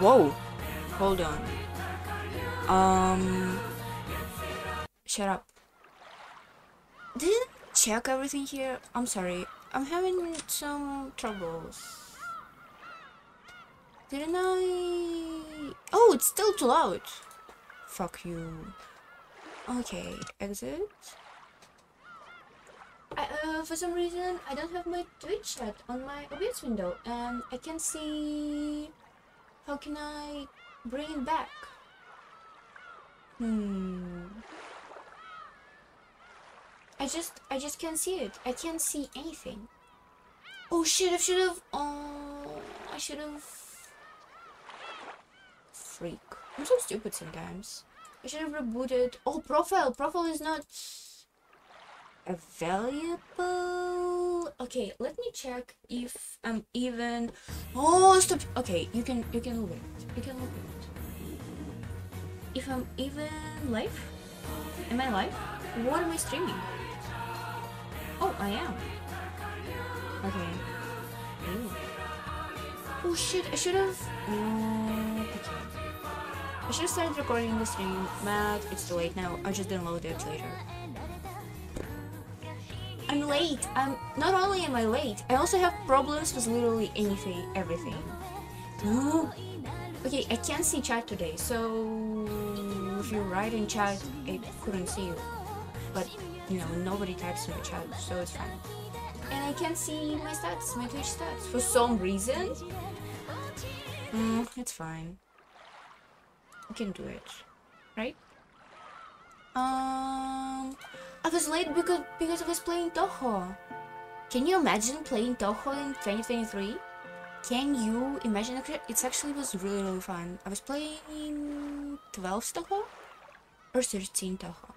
Whoa. Hold on. Shut up. Didn't check everything here. I'm sorry. I'm having some troubles. Didn't I? Oh, it's still too loud. Fuck you. Okay, exit. For some reason, I don't have my Twitch chat on my OBS window, and I can't see. How can I bring it back? I just can't see it. I can't see anything. Oh shit! I should have. Oh, I should have. Freak. I'm so stupid sometimes. I should have rebooted. Oh, profile. Profile is not available. Okay, let me check if I'm even. Oh, stop. Okay, you can look at it. You can look at it. If I'm even live. Am I live? What am I streaming? Oh, I am. Okay. Ooh. Oh shit! I should have. Okay. I should have started recording the stream, but it's too late now. I just download it later. I'm late. Not only am I late, I also have problems with literally anything, everything. Okay, I can't see chat today, so if you write in chat, I couldn't see you. But you know, nobody types in the chat, so it's fine. And I can't see my stats, my Twitch stats, for some reason. It's fine. I can do it, right? I was late because I was playing Toho. Can you imagine playing Toho in 2023? Can you imagine? It actually was really fun. I was playing 12 Toho or 13 Toho.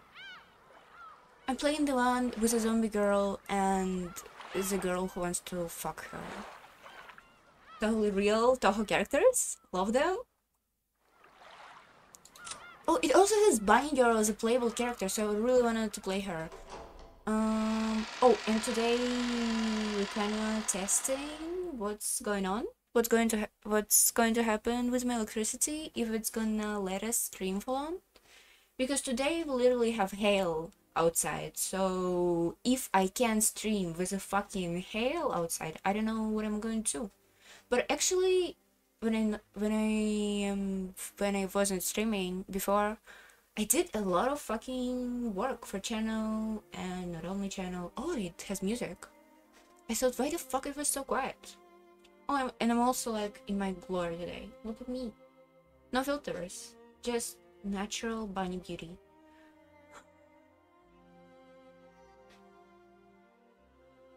I'm playing the one with a zombie girl and the girl who wants to fuck her. Totally real Toho characters. Love them. Oh, it also has Bunny Girl as a playable character, so I really wanted to play her. Oh, and today we're kind of testing what's going on. What's going to happen with my electricity, if it's gonna let us stream for long. Because today we literally have hail outside, so if I can't stream with a fucking hail outside, I don't know what I'm going to do. But actually, when I wasn't streaming before, I did a lot of fucking work for channel, and not only channel. Oh, it has music. I thought, why the fuck it was so quiet? Oh, and I'm also like in my glory today. Look at me. No filters, just natural bunny beauty.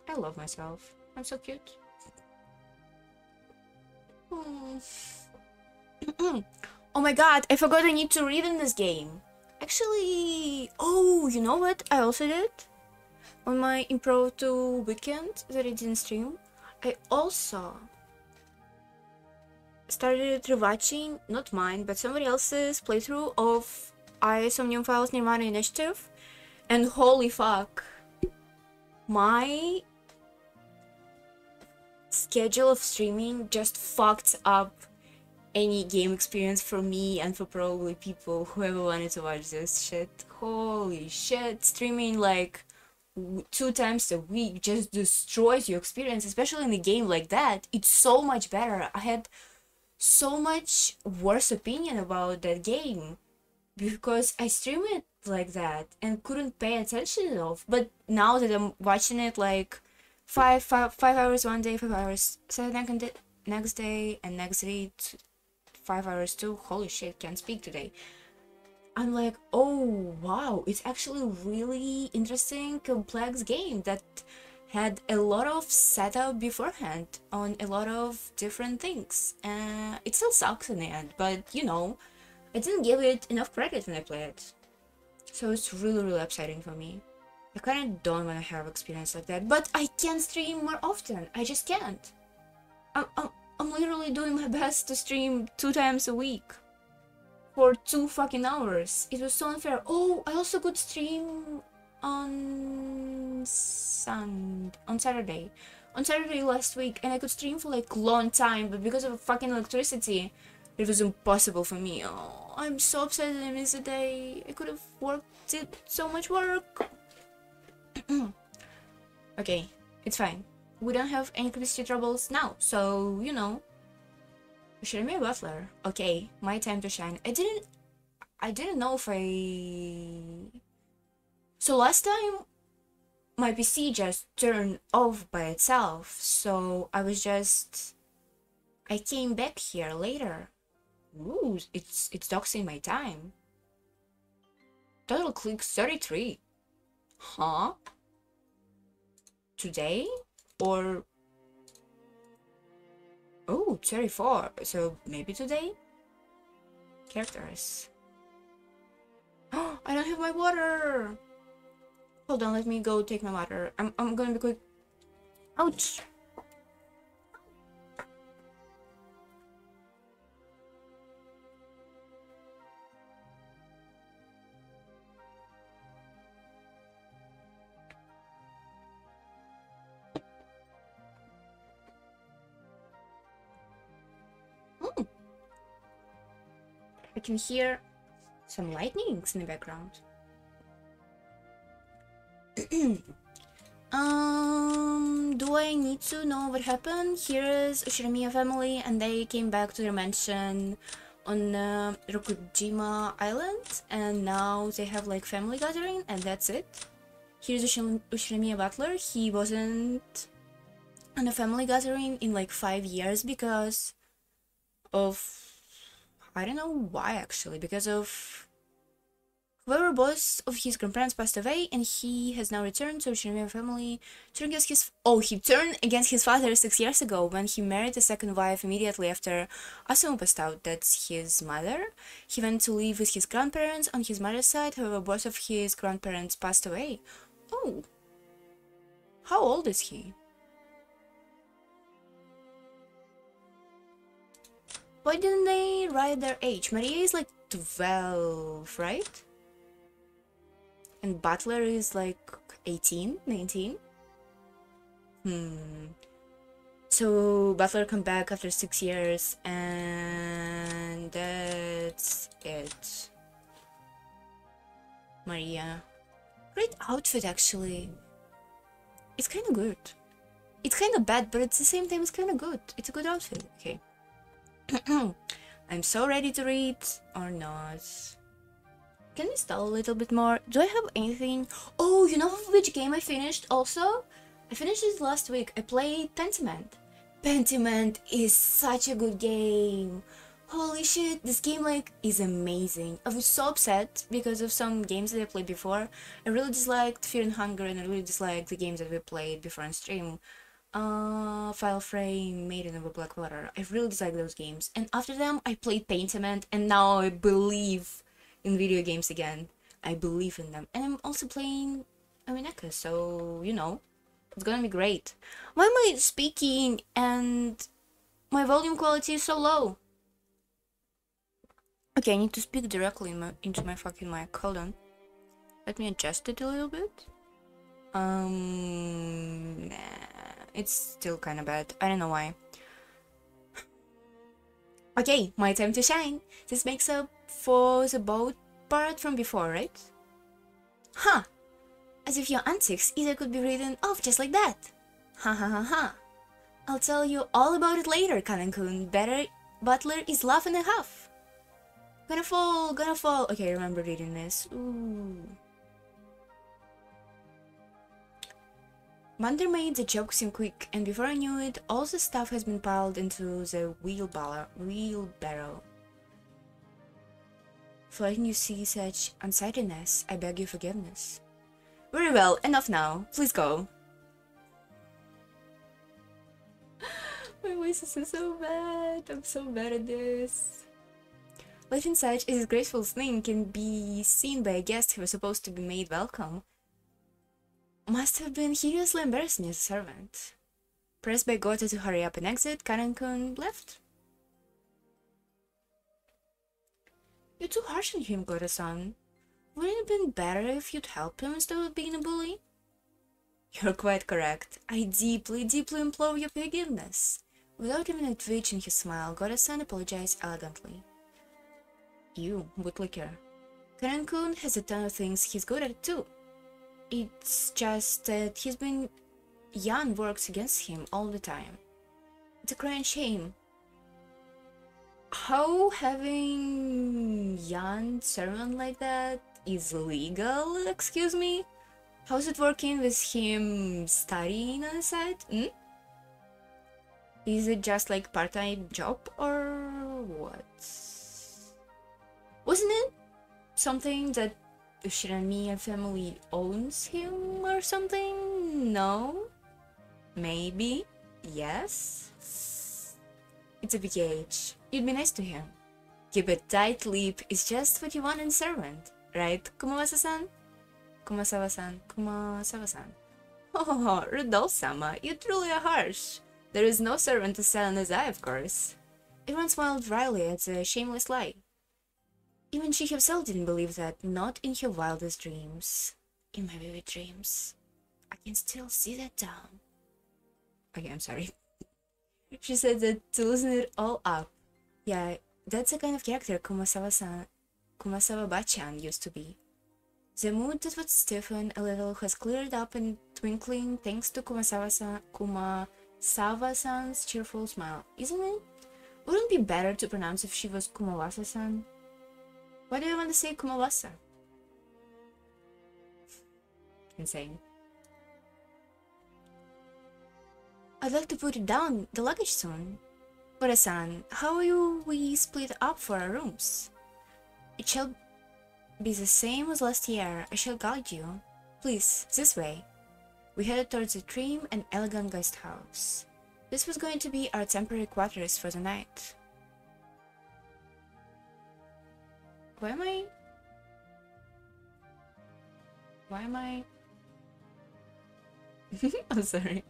I love myself. I'm so cute. Oh my god, I forgot I need to read in this game. Actually, oh, you know what I also did? On my Improv 2 weekend that I didn't stream, I also started rewatching, not mine, but somebody else's playthrough of Somnium Files Nirvana Initiative, and holy fuck, my schedule of streaming just fucked up any game experience for me and for probably people who ever wanted to watch this shit. Holy shit, streaming like 2 times a week just destroys your experience, especially in a game like that. It's so much better. I had so much worse opinion about that game because I stream it like that and couldn't pay attention enough. But now that I'm watching it like 5 hours one day, 5 hours next day, and next day 5 hours too. Holy shit, can't speak today. I'm like, oh wow, it's actually a really interesting, complex game that had a lot of setup beforehand on a lot of different things. It still sucks in the end, but you know, I didn't give it enough credit when I played it. So it's really upsetting for me. I kinda don't want to have experience like that, but I can't stream more often. I just can't. I'm literally doing my best to stream 2 times a week for 2 fucking hours. It was so unfair. Oh, I also could stream on Saturday last week, and I could stream for like long time, but because of fucking electricity, It was impossible for me. Oh, I'm so upset that I missed the day. I could have worked it so much work. Okay, it's fine. We don't have any capacity troubles now, so you know. Should I be a butler? Okay, my time to shine. I didn't know if I. So last time my PC just turned off by itself, so I came back here later. Ooh, it's doxing my time. Total clicks 33. Huh? Today? Or... Oh, 34. So maybe today? Characters. Oh, I don't have my water! Hold on, let me go take my water. I'm gonna be quick. Ouch! I can hear some lightnings in the background. Do I need to know what happened? Here is Ushiramiya family, and they came back to their mansion on Rokujima Island, and now they have like family gathering, and that's it. Here's Ushiramiya butler. He wasn't on a family gathering in like 5 years because of... I don't know why actually, because of whoever boss of his grandparents passed away, and he has now returned to Ushiramiya family to against his... Oh, he turned against his father 6 years ago when he married a second wife immediately after Asumu passed out. That's his mother. He went to live with his grandparents on his mother's side, however both of his grandparents passed away. Oh. How old is he? Why didn't they write their age? Maria is like 12, right? And Butler is like 18, 19? So Butler come back after 6 years, and that's it. Maria. Great outfit, actually. It's kind of good. It's kind of bad, but at the same time, it's kind of good. It's a good outfit. Okay. I'm so ready to read, or not. Can we stall a little bit more? Do I have anything? Oh, you know which game I finished also? I finished it last week. I played Pentiment. Pentiment is such a good game. Holy shit, this game like is amazing. I was so upset because of some games that I played before. I really disliked Fear and Hunger, and I really disliked the games that we played before on stream. File Frame, Maiden of a Blackwater. I really dislike those games. And after them, I played Pentiment, and now I believe in video games again. I believe in them. And I'm also playing umineko, so, you know, it's gonna be great. Why am I speaking and my volume quality is so low? Okay, I need to speak directly into my fucking mic. Hold on. Let me adjust it a little bit. Nah. It's still kind of bad. I don't know why. Okay, my time to shine. This makes up for the boat part from before, right? Huh. As if your antics either could be written off just like that. Ha ha ha ha. I'll tell you all about it later, Kanan-kun. Better butler is laugh and a half. Gonna fall, gonna fall. Okay, I remember reading this. Ooh. Munder made the joke seem quick, and before I knew it, all the stuff has been piled into the wheelbarrow. For letting you see such unsightliness, I beg your forgiveness. Very well, enough now. Please go. My voice is so bad. I'm so bad at this. Letting such a disgraceful thing can be seen by a guest who was supposed to be made welcome must have been hideously embarrassing as a servant. Pressed by Gota to hurry up and exit, Kanan-kun left. You're too harsh on him, Gota-san. Wouldn't it have been better if you'd helped him instead of being a bully? You're quite correct. I deeply, deeply implore your forgiveness. Without even a twitch in his smile, Goda-san apologized elegantly. You, bootlicker. Karan-kun has a ton of things he's good at too. It's just that Yan works against him all the time. It's a crying shame. How having Yan servant like that is legal, excuse me? How's it working with him studying on the side? Is it just like part-time job or what? Wasn't it something that the Shiramiya family owns him or something? No? Maybe? Yes? It's a big age. You'd be nice to him. Keep a tight lip is just what you want in a servant, right, Kumawasa-san? Kumasawa-san, Kumasawa-san. Oh, Rudolph-sama, you truly are harsh. There is no servant as silent as I, of course. Everyone smiled wryly at the shameless lie. Even she herself didn't believe that, not in her wildest dreams. In my vivid dreams. I can still see that down. Okay, I'm sorry. She said that to loosen it all up. Yeah, that's the kind of character Kumasawa-bachan used to be. The mood that would stiffen a little has cleared up in twinkling thanks to Kumasawa-san's cheerful smile, isn't it? Wouldn't it be better to pronounce if she was Kumawasa-san? Why do I want to say Kumawasa? Insane. I'd like to put it down, the luggage soon. Ora-san, how will we split up for our rooms? It shall be the same as last year. I shall guide you. Please, this way. We headed towards a trim and elegant guest house. This was going to be our temporary quarters for the night. Why am I? I'm sorry. ...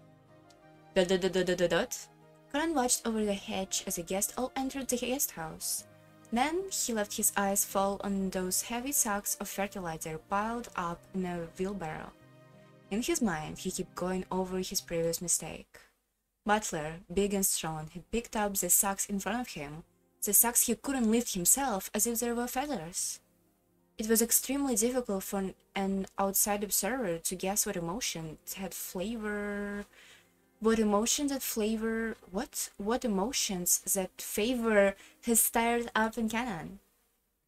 Karan watched over the hedge as the guests all entered the guest house. Then he let his eyes fall on those heavy sacks of fertilizer piled up in a wheelbarrow. In his mind, he kept going over his previous mistake. Butler, big and strong, had picked up the sacks in front of him, the sacks he couldn't lift himself as if they were feathers. It was extremely difficult for an outside observer to guess what emotions that favor his tired up in canon.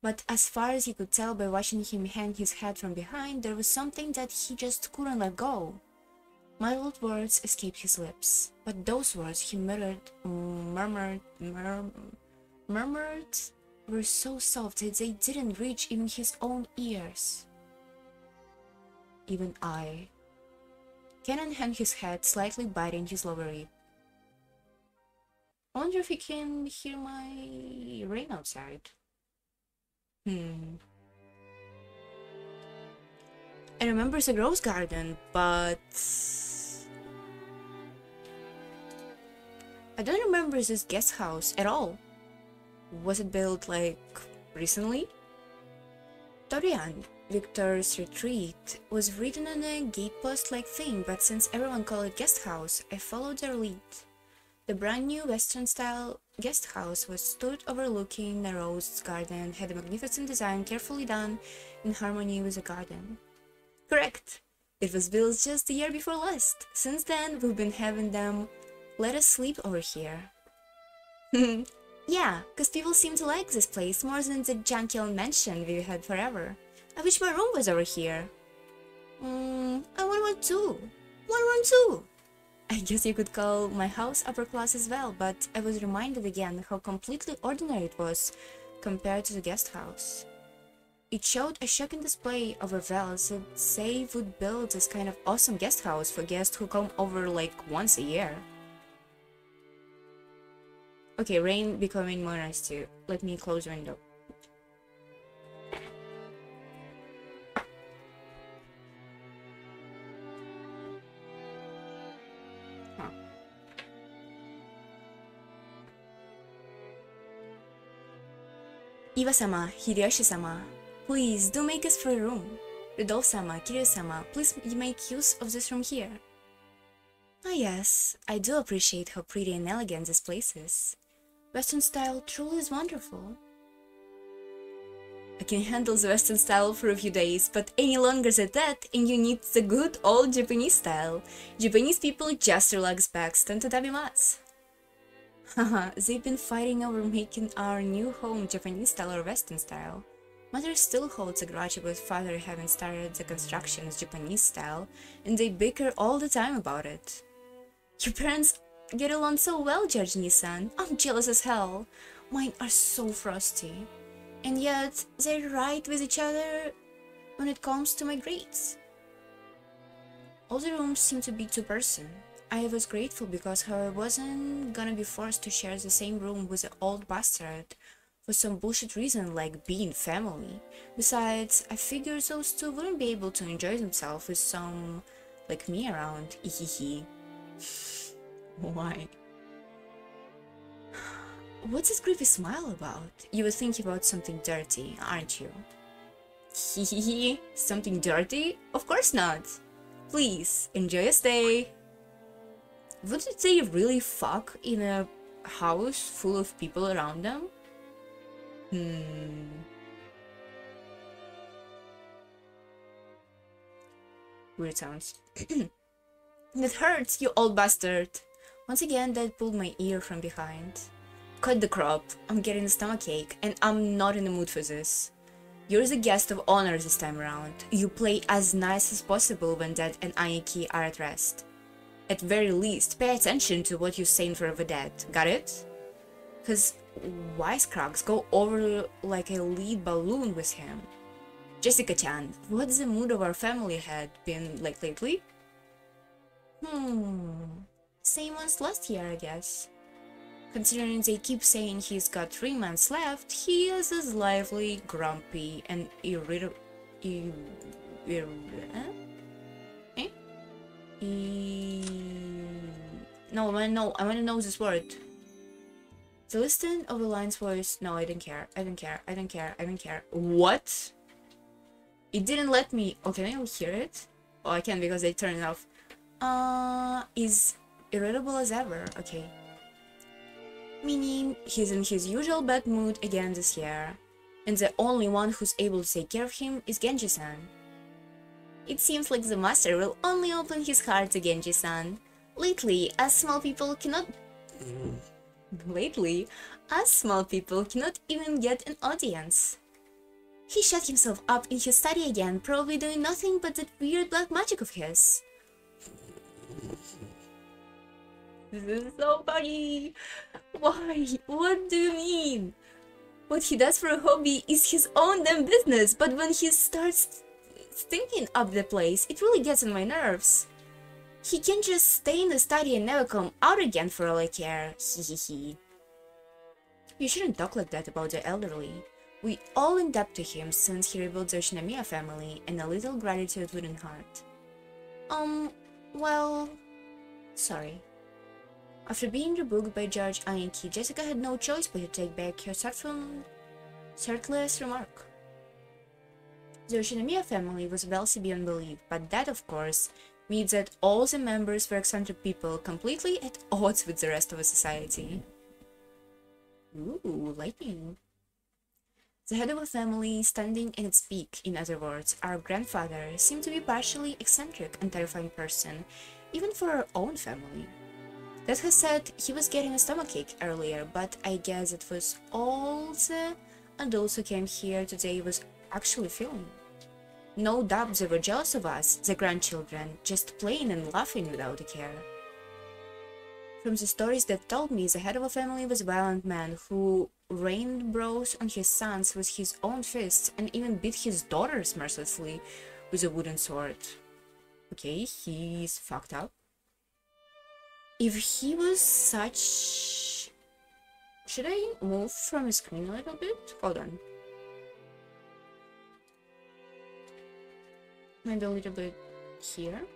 But as far as he could tell by watching him hang his head from behind, there was something that he just couldn't let go. Muddled words escaped his lips, but those words he murmured were so soft that they didn't reach even his own ears. Even I. Kenan hung his head, slightly biting his lower lip. I wonder if he can hear my rain outside. I remember the rose garden, but I don't remember this guest house at all. Was it built, like, recently? Torian, Victor's retreat, was written on a gatepost-like thing, but since everyone called it guest house, I followed their lead. The brand new Western-style guest house stood overlooking the rose garden, had a magnificent design carefully done in harmony with the garden. Correct! It was built just the year before last. Since then, we've been having them let us sleep over here. Yeah, cause people seem to like this place more than the junkyard mansion we had forever. I wish my room was over here. I want one too. Want one too! I guess you could call my house upper class as well, but I was reminded again how completely ordinary it was compared to the guest house. It showed a shocking display of revels that say would build this kind of awesome guest house for guests who come over like once a year. Okay, rain becoming more nice too. Let me close the window. Iwa-sama, Hideyoshi-sama, please do make us for a room. Rudolph-sama, Kiryu-sama, please make use of this room here. Ah yes, I do appreciate how pretty and elegant this place is. Western style truly is wonderful. I can handle the Western style for a few days, but any longer than that, and you need the good old Japanese style. Japanese people just relax back, stand to dabimasu. Haha, they've been fighting over making our new home Japanese style or Western style. Mother still holds a grudge about father having started the construction as Japanese style, and they bicker all the time about it. Your parents get along so well, Judge Nissan. I'm jealous as hell. Mine are so frosty. And yet, they're right with each other when it comes to my grades. All the rooms seem to be two-person. I was grateful because I wasn't gonna be forced to share the same room with the old bastard for some bullshit reason like being family. Besides, I figured those two wouldn't be able to enjoy themselves with some like me around. Ihihi. Why? What's this creepy smile about? You were thinking about something dirty, aren't you? Hehehe, something dirty? Of course not. Please, enjoy your stay. Would they really fuck in a house full of people around them? Weird sounds. That hurts, you old bastard! Once again, that pulled my ear from behind. Cut the crop, I'm getting a stomachache, and I'm not in the mood for this. You're the guest of honor this time around. You play as nice as possible when Dad and Ayaki are at rest. At very least, pay attention to what you're saying for the Dad, got it? Cause wisecracks go over like a lead balloon with him. Jessica-chan, what's the mood of our family had been like lately? Same as last year, I guess. Considering they keep saying he's got 3 months left, he is as lively, grumpy, and irritable. No, I wanna know this word. The listing of the line's voice. No, I didn't care. I didn't care. I didn't care. I didn't care. What? It didn't let me. Oh, can I hear it? Oh, I can because they turned it off. Is irritable as ever. Okay. Meaning he's in his usual bad mood again this year, and the only one who's able to take care of him is Genji-san. It seems like the master will only open his heart to Genji-san. Lately, us small people cannot even get an audience. He shut himself up in his study again, probably doing nothing but that weird black magic of his. This is so funny! Why? What do you mean? What he does for a hobby is his own damn business, but when he starts stinking up the place, it really gets on my nerves. He can just stay in the study and never come out again for all I care. Hehehe. You shouldn't talk like that about the elderly. We all in debt to him since he rebuilt the Shinomiya family, and a little gratitude wouldn't hurt. Well... sorry. After being rebuked by Judge Ayaki, Jessica had no choice but to take back her thoughtless remark. The Shinomiya family was wealthy beyond belief, but that, of course, means that all the members were eccentric people completely at odds with the rest of the society. Ooh, lightning. The head of a family, standing in its peak, in other words, our grandfather, seemed to be partially eccentric and terrifying person, even for our own family. That has said, he was getting a stomachache earlier, but I guess it was all the adults who came here today was actually feeling. No doubt they were jealous of us, the grandchildren, just playing and laughing without a care. From the stories that told me, the head of a family was a violent man who rained blows on his sons with his own fists and even beat his daughters mercilessly with a wooden sword. Okay, he's fucked up. If he was such... Should I move from his screen a little bit? Hold on. Maybe a little bit here.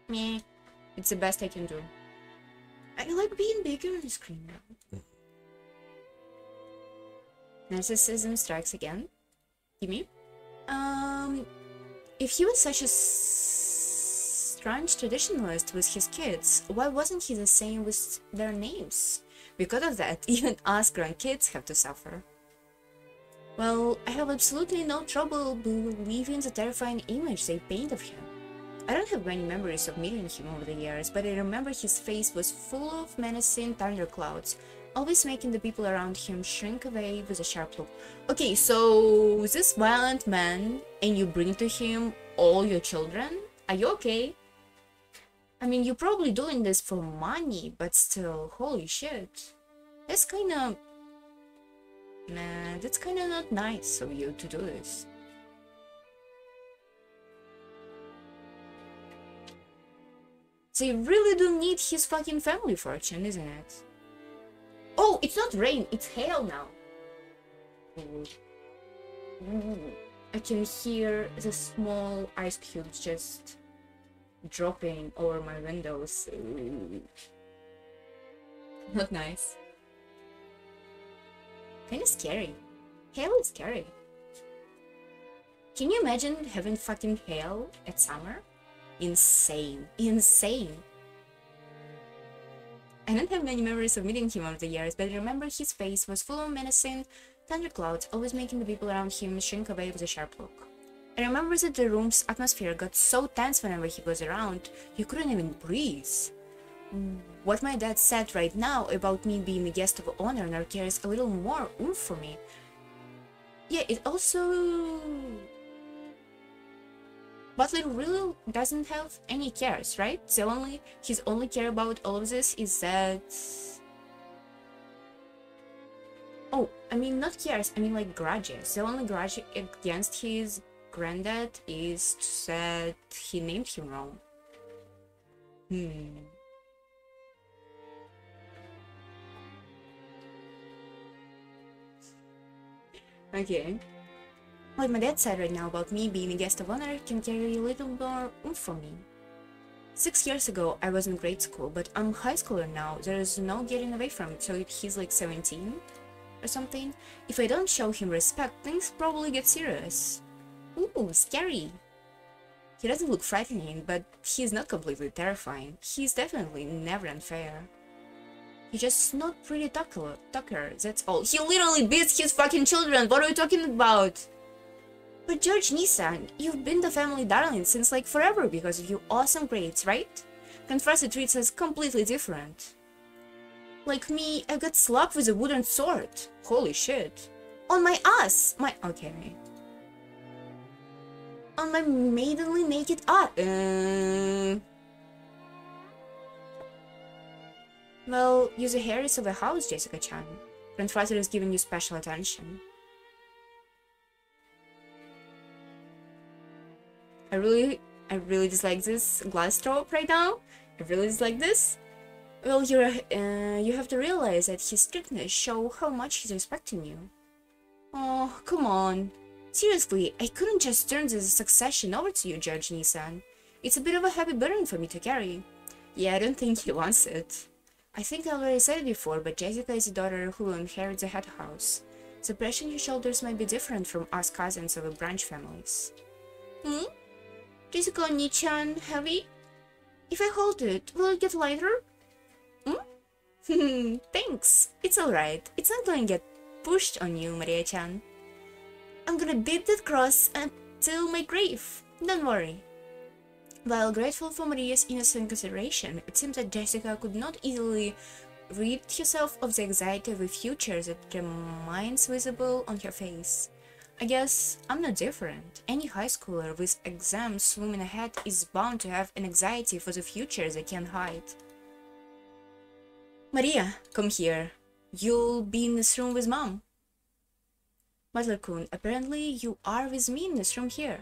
Meh. It's the best I can do. I like being bigger on the screen now. Narcissism strikes again. Gimme. If he was such a strange traditionalist with his kids. Why wasn't he the same with their names? Because of that, even us grandkids have to suffer. Well, I have absolutely no trouble believing the terrifying image they paint of him. I don't have many memories of meeting him over the years, but I remember his face was full of menacing thunderclouds, always making the people around him shrink away with a sharp look. Okay, so this violent man, and you bring to him all your children? Are you okay? I mean, you're probably doing this for money, but still, holy shit. That's kinda... Nah, that's kinda not nice of you to do this. They really do need his fucking family fortune, isn't it? Oh, it's not rain, it's hail now. I can hear the small ice cubes just dropping over my windows. Not nice. Kinda scary. Hail is scary. Can you imagine having fucking hail at summer? Insane. Insane. I don't have many memories of meeting him over the years, but I remember his face was full of menacing thunderclouds, always making the people around him shrink away with a sharp look. I remember that the room's atmosphere got so tense whenever he was around, you couldn't even breathe. What my dad said right now about me being a guest of honor now carries a little more oomph for me. Yeah, it also... Butler really doesn't have any cares, right? His only care about all of this is that... Oh, I mean not cares, I mean like grudges. The only grudge against his granddad is that he named him wrong. Okay. What my dad said right now about me being a guest of honor can carry a little more oomph for me. 6 years ago, I was in grade school, but I'm a high schooler now. There is no getting away from it, so he's like 17 or something. If I don't show him respect, things probably get serious. Ooh, scary. He doesn't look frightening, but he's not completely terrifying. He's definitely never unfair. He's just not pretty talker, that's all. He literally beats his fucking children, what are you talking about? But George Nissan, you've been the family darling since like forever because of your awesome grades, right? Confessor treats us completely different. Like me, I got slapped with a wooden sword. Holy shit. On my ass! Okay. On my maidenly naked ass. Well, you're the heiress of a house, Jessica-chan. Grandfather is giving you special attention. I really dislike this glass drop right now. I really dislike this. Well, you have to realize that his strictness show how much he's respecting you. Oh, come on. Seriously, I couldn't just turn this succession over to you, Judge Nissan. It's a bit of a heavy burden for me to carry. Yeah, I don't think he wants it. I think I already said it before, but Jessica is a daughter who will inherit the head house. The pressure on your shoulders might be different from us cousins of a branch families. Jessica Oni-chan, heavy? If I hold it, will it get lighter? Thanks. It's alright. It's not going to get pushed on you, Maria-chan. I'm gonna beat that cross until my grave. Don't worry. While grateful for Maria's innocent consideration, it seems that Jessica could not easily rid herself of the anxiety of a future that remains visible on her face. I guess I'm not different. Any high schooler with exams looming ahead is bound to have an anxiety for the future they can't hide. Maria, come here. You'll be in this room with Mom. Butler-kun, apparently you are with me in this room here.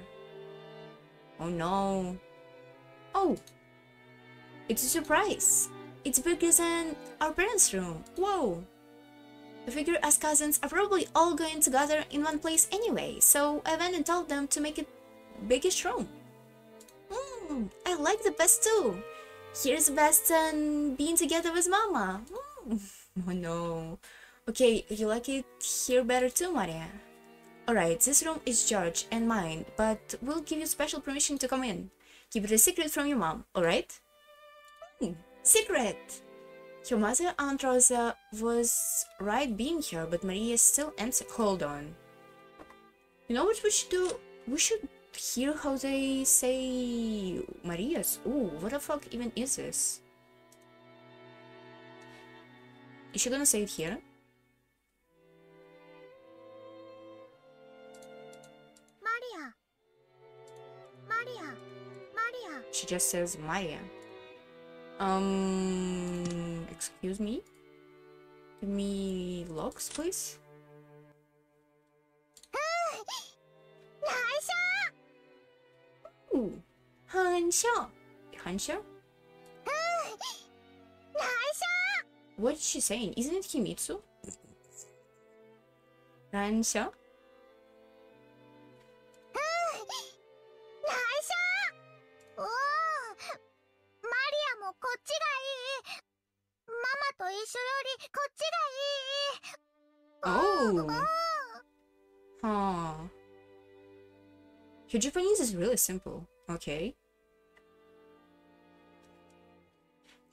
Oh no. Oh, it's a surprise. It's bigger than our parents' room. Whoa. I figure us cousins are probably all going to gather in one place anyway, so I went and told them to make it biggest room. I like the best too. Here's the best than being together with Mama. Oh no. Okay, you like it here better too, Maria? Alright, this room is George and mine, but we'll give you special permission to come in. Keep it a secret from your mom, alright? Secret! Your mother, Aunt Rosa, was right being here, but Maria still answered. Hold on. You know what we should do? We should hear how they say Maria's. Ooh, what the fuck even is this? Is she gonna say it here? Maria. Maria. Maria. She just says Maria. Excuse me? Give me locks, please. Ooh, Hansha. Hansha? What is she saying? Isn't it Himitsu? Hansha? Oh. Huh. Your Japanese is really simple. Okay.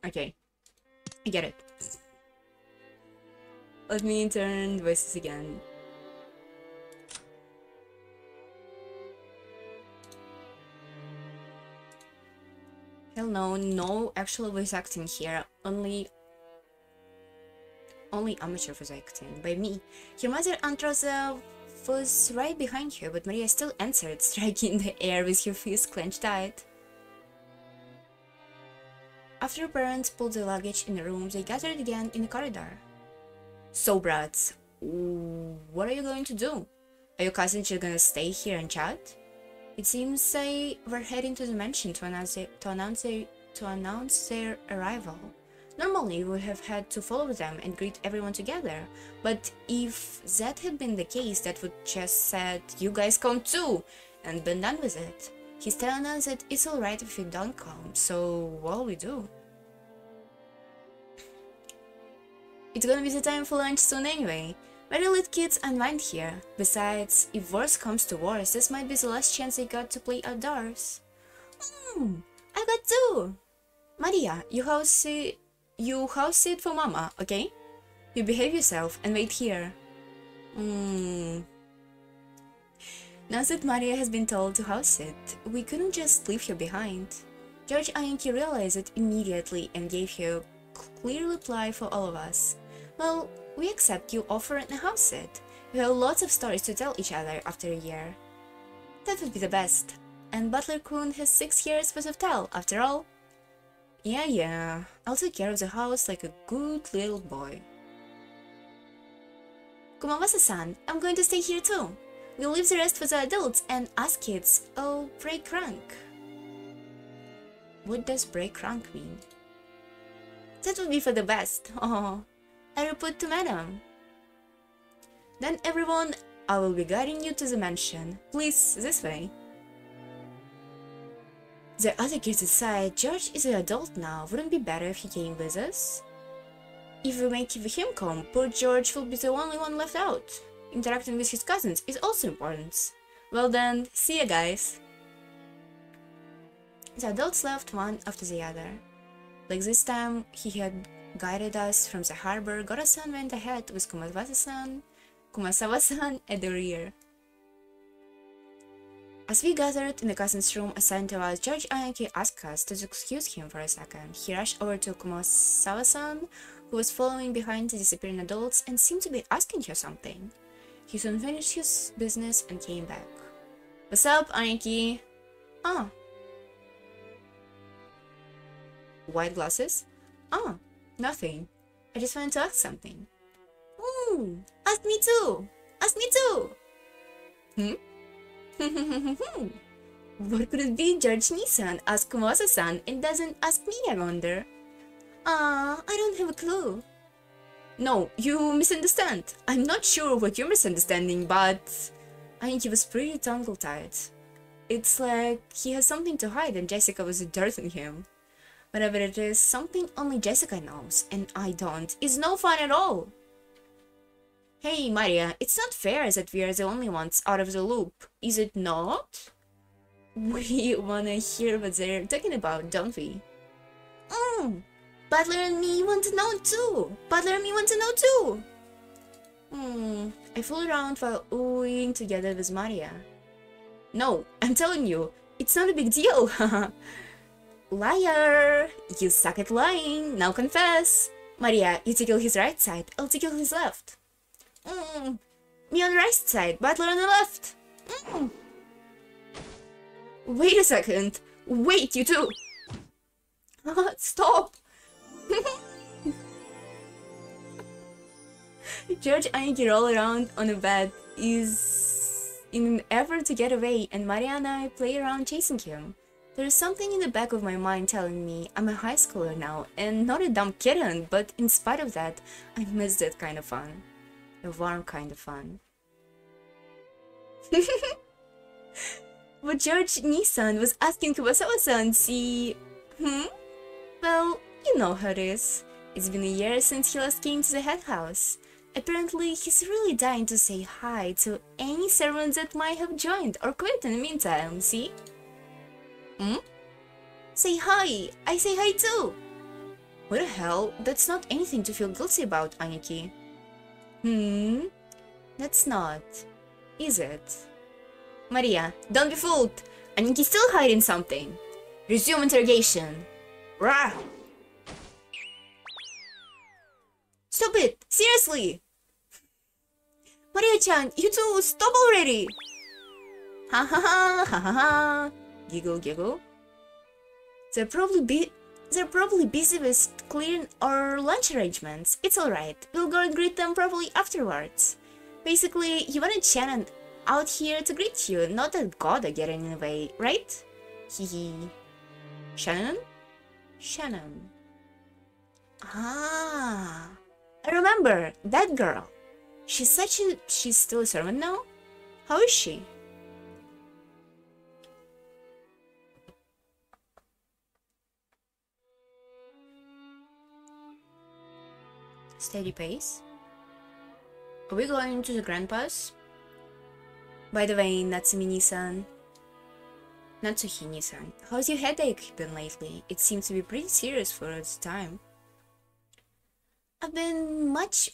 Okay. I get it. Let me turn voices again. Hell no, no actual voice acting here. Only amateur voice acting by me. Your mother, Aunt Rosa, was right behind her, but Maria still answered, striking the air with her fist clenched tight. After her parents pulled the luggage in the room, they gathered again in the corridor. So, brats, what are you going to do? Are your cousins just gonna stay here and chat? It seems they were heading to the mansion to announce their arrival. Normally, we would have had to follow them and greet everyone together, but if that had been the case, that would just said, "You guys come too," and been done with it. He's telling us that it's alright if you don't come, so what'll we do? It's gonna be the time for lunch soon anyway. Better let kids unwind here. Besides, if worse comes to worse, this might be the last chance they got to play outdoors. I got two! Maria, you house sit for Mama, okay? You behave yourself and wait here. Now that Maria has been told to house sit, we couldn't just leave her behind. George Ayanki realized it immediately and gave her a clear reply for all of us. Well, we accept you offer and a house sit. We have lots of stories to tell each other after a year. That would be the best. And Butler-kun has 6 years worth of tell, after all. Yeah, I'll take care of the house like a good little boy. Kumawasa-san, I'm going to stay here too. We'll leave the rest for the adults and us kids. Oh, break rank. What does break rank mean? That would be for the best. Oh, I report to madam. Then everyone, I will be guiding you to the mansion. Please, this way. The other kids aside, George is an adult now. Wouldn't it be better if he came with us? If we make him come, poor George will be the only one left out. Interacting with his cousins is also important. Well then, see ya guys! The adults left one after the other. Like this time, he had guided us from the harbor. Goro-san went ahead with Kumasawa-san at the rear. As we gathered in the cousins' room assigned to us, George Ayanki asked us to excuse him for a second. He rushed over to Kumasawa-san, who was following behind the disappearing adults and seemed to be asking her something. He soon finished his business and came back. What's up, Ayanki? Ah. White glasses? Ah, nothing. I just wanted to ask something. Ask me too! Ask me too! What could it be George Nissan asks Kumasa-san and doesn't ask me, I wonder? I don't have a clue. No, you misunderstand. I'm not sure what you're misunderstanding, but I think he was pretty tongue-tied. It's like he has something to hide and Jessica was dirting him. Whatever it is, something only Jessica knows and I don't is no fun at all. Hey, Maria, it's not fair that we are the only ones out of the loop, is it not? We wanna hear what they're talking about, don't we? Butler and me want to know too! Butler and me want to know too! I fool around while oohing together with Maria. No, I'm telling you, it's not a big deal! Liar! You suck at lying, now confess! Maria, you tickle his right side, I'll tickle his left. Me on the right side, Butler on the left! Wait a second! Wait, you two! Stop! George Aniki roll around on a bed is in an effort to get away, and Maria and I play around chasing him. There is something in the back of my mind telling me I'm a high schooler now and not a dumb kitten, but in spite of that, I miss that kind of fun. The warm kind of fun. But George Nissan was asking Kubasawa-san, see... Well, you know how it is. It's been a year since he last came to the head house. Apparently, he's really dying to say hi to any servants that might have joined or quit in the meantime, see? Say hi! I say hi too! What the hell? That's not anything to feel guilty about, Aniki. That's not, is it? Maria, don't be fooled! Aniki's still hiding something! Resume interrogation! Rah! Stop it! Seriously! Maria-chan, you two, stop already! Ha ha ha ha ha ha! Giggle giggle. They're probably busy with clearing our lunch arrangements. It's alright. We'll go and greet them properly afterwards. Basically, you wanted Shannon out here to greet you, not that God are getting in the way, right? Hehe. Shannon? Shannon. Ah, I remember that girl. She said she's still a servant now? How is she? Steady pace. Are we going to the grandpa's? By the way, Natsumi-san. Natsuhi-san, how's your headache been lately? It seems to be pretty serious for its time. I've been much...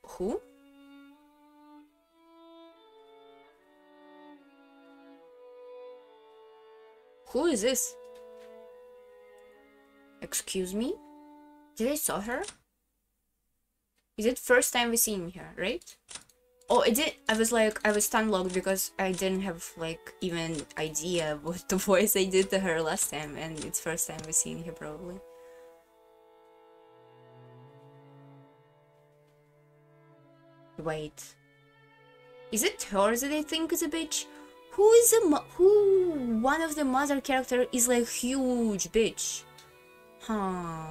Who? Who is this? Excuse me? Did I saw her? Is it first time we seeing her, right? Oh, I did. I was stun locked because I didn't have like even idea what the voice I did to her last time, and it's first time we're seeing her probably. Wait, is it her that I think is a bitch? Who is who one of the mother character is like huge bitch? Huh.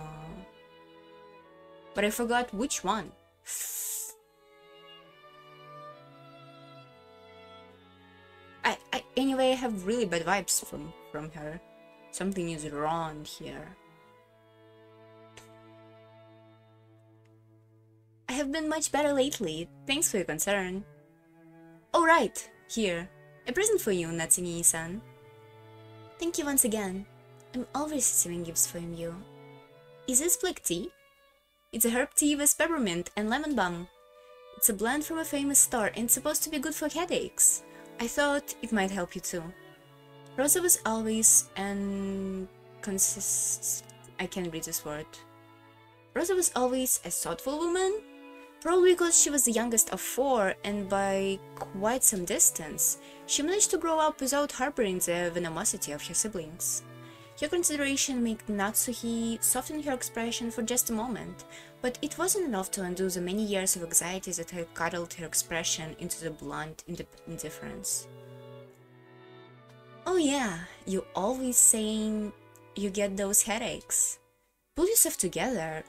But I forgot which one. Anyway, I have really bad vibes from her. Something is wrong here. I have been much better lately. Thanks for your concern. Oh right, here. A present for you, Natsumi-san. Thank you once again. I'm always receiving gifts from you. Is this black tea? It's a herb tea with peppermint and lemon balm. It's a blend from a famous store and it's supposed to be good for headaches. I thought it might help you too. Rosa was always I can't read this word. Rosa was always a thoughtful woman? Probably because she was the youngest of 4 and by quite some distance, she managed to grow up without harboring the venomosity of her siblings. Her consideration made Natsuhi soften her expression for just a moment, but it wasn't enough to undo the many years of anxiety that had cuddled her expression into the blunt indifference. Oh yeah, you always saying you get those headaches. Pull yourself together.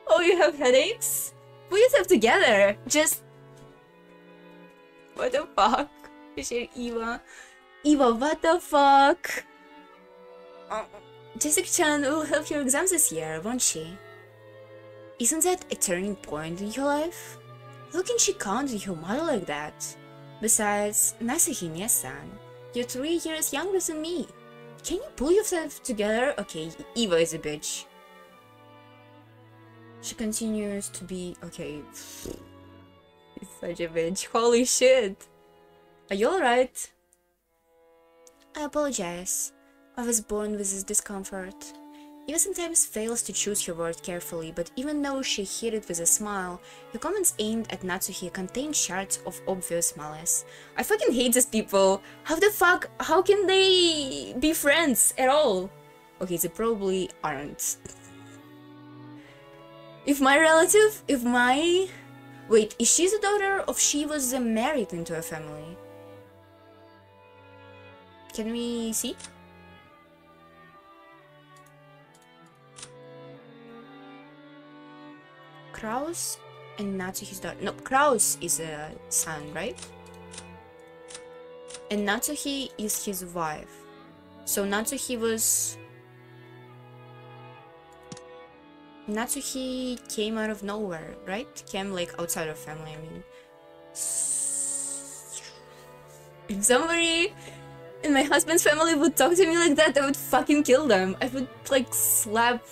Oh, you have headaches? Pull yourself together. Just... What the fuck? Eva. Eva, what the fuck? Jessica-chan will help your exams this year, won't she? Isn't that a turning point in your life? How can she count on your mother like that? Besides, Nasuhi-san, you're 3 years younger than me. Can you pull yourself together? Okay, Eva is a bitch. She continues to be... okay. She's such a bitch. Holy shit. Are you alright? I apologize. I was born with this discomfort. Eva sometimes fails to choose her words carefully, but even though she hid it with a smile, her comments aimed at Natsuhi contained shards of obvious malice. I fucking hate these people! How the fuck? How can they be friends at all? Okay, they probably aren't. If my... Wait, is she the daughter of she was married into a family? Can we see? Kraus and Natsuhi's daughter. No, Kraus is a son, right? And Natsuhi is his wife. So Natsuhi came out of nowhere, right? Came like outside of family, I mean. If somebody in my husband's family would talk to me like that, I would fucking kill them. I would like slap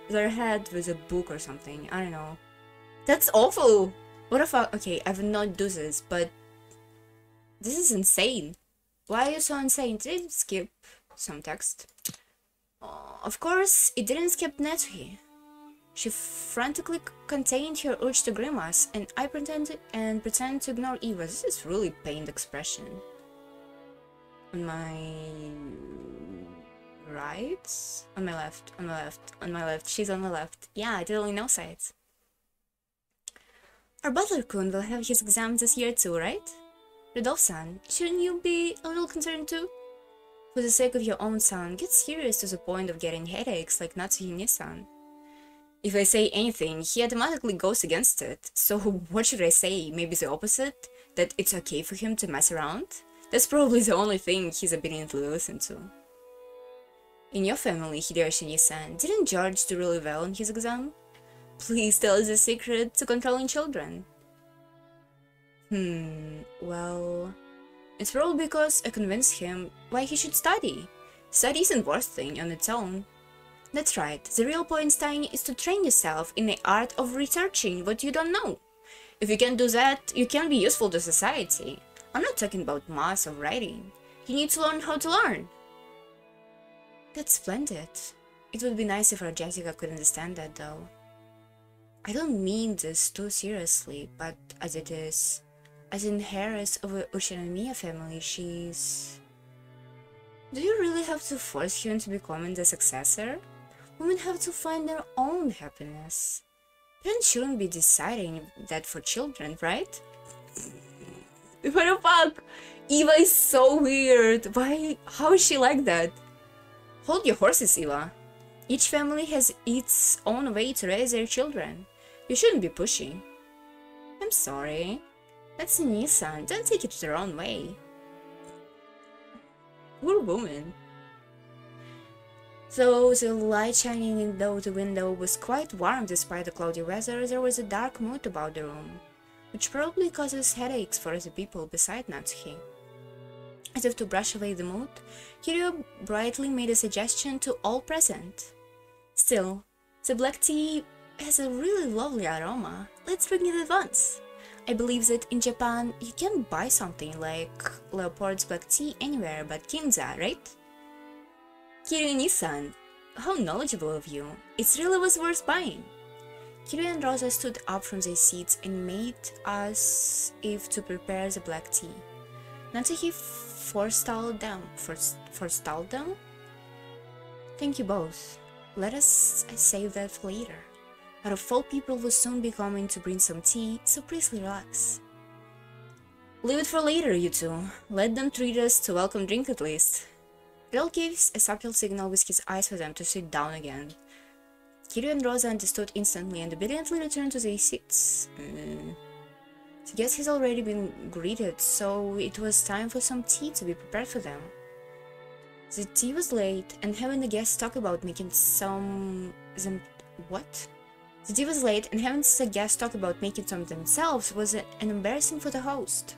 their head with a book or something. I don't know. That's awful! What the fuck? Okay, I would not do this, but this is insane. Why are you so insane? Did it skip some text? Of course, it didn't skip Natsuhi. She frantically contained her urge to grimace, and I pretended to ignore Eva. This is really pained expression. On my right? On my left, on my left, on my left. She's on the left. Yeah, I totally know sides. Our butler-kun will have his exams this year too, right? Rudolph-san, shouldn't you be a little concerned too? For the sake of your own son, get serious to the point of getting headaches like Natsuhi-san. If I say anything, he automatically goes against it. So what should I say? Maybe the opposite? That it's okay for him to mess around? That's probably the only thing he's obedient to listen to. In your family, Hideyoshi-san, didn't George do really well on his exam? Please tell us the secret to controlling children. Well... It's probably because I convinced him why he should study. Study isn't worth thing on its own. That's right, the real point, Stein, is to train yourself in the art of researching what you don't know. If you can do that, you can be useful to society. I'm not talking about math or writing. You need to learn how to learn. That's splendid. It would be nice if our Jessica could understand that, though. I don't mean this too seriously, but as it is, as in heiress of a Ushinomiya family, she's... Do you really have to force him to become the successor? Women have to find their own happiness. Parents shouldn't be deciding that for children, right? What the fuck? Eva is so weird. Why? How is she like that? Hold your horses, Eva. Each family has its own way to raise their children. You shouldn't be pushy. I'm sorry. That's Nissan. Don't take it the wrong way. Poor woman. Though the light shining in the window was quite warm despite the cloudy weather, there was a dark mood about the room, which probably causes headaches for the people beside Natsuhi. As if to brush away the mood, Kiryu brightly made a suggestion to all present. Still, the black tea has a really lovely aroma. Let's drink it at once. I believe that in Japan, you can buy something like Leopard's black tea anywhere but Ginza, right? Kiryu-ni-san, how knowledgeable of you. It really was worth buying. Kiryu and Rosa stood up from their seats and made as if to prepare the black tea. Natsuhi forestalled them. Forestalled them? Thank you both. Let us save that for later. Out of 4 people will soon be coming to bring some tea, so please relax. Leave it for later, you two. Let them treat us to a welcome drink at least. Bill gives a subtle signal with his eyes for them to sit down again. Kiryu and Rosa understood instantly and obediently returned to their seats. The guest has already been greeted, so it was time for some tea to be prepared for them. The tea was late, and having the guests talk about making some... What? The tea was late, and having the guests talk about making some themselves was embarrassing for the host.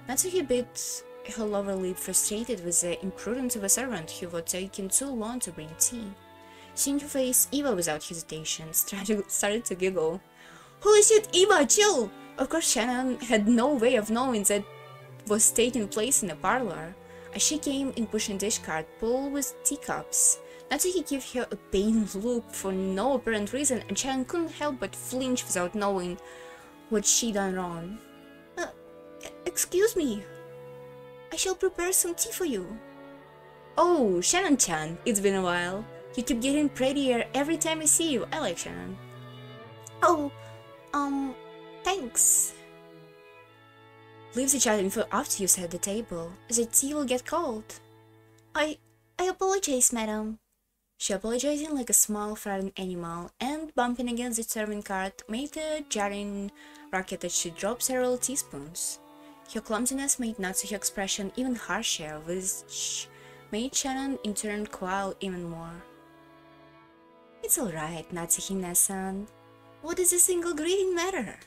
Natsuki bit her lower lip, frustrated with the imprudence of a servant who was taking too long to bring tea. Seeing her face, Eva, without hesitation, started to giggle. Holy shit, Eva, chill! Of course, Shannon had no way of knowing that was taking place in the parlor. As she came in pushing dish cart full with teacups, Natsuki gave her a pained look for no apparent reason, and Shannon couldn't help but flinch without knowing what she'd done wrong. Excuse me. I shall prepare some tea for you. Oh, Shannon-chan, it's been a while. You keep getting prettier every time I see you. I like Shannon. Oh, thanks. Leave the chat info after you set the table. The tea will get cold. I apologize, madam. She apologizing like a small frightened animal, and bumping against the serving cart made a jarring racket that she dropped several teaspoons. Her clumsiness made Natsuki's expression even harsher, which made Shannon in turn quail even more. It's alright, Natsuki-san. What does a single greeting matter?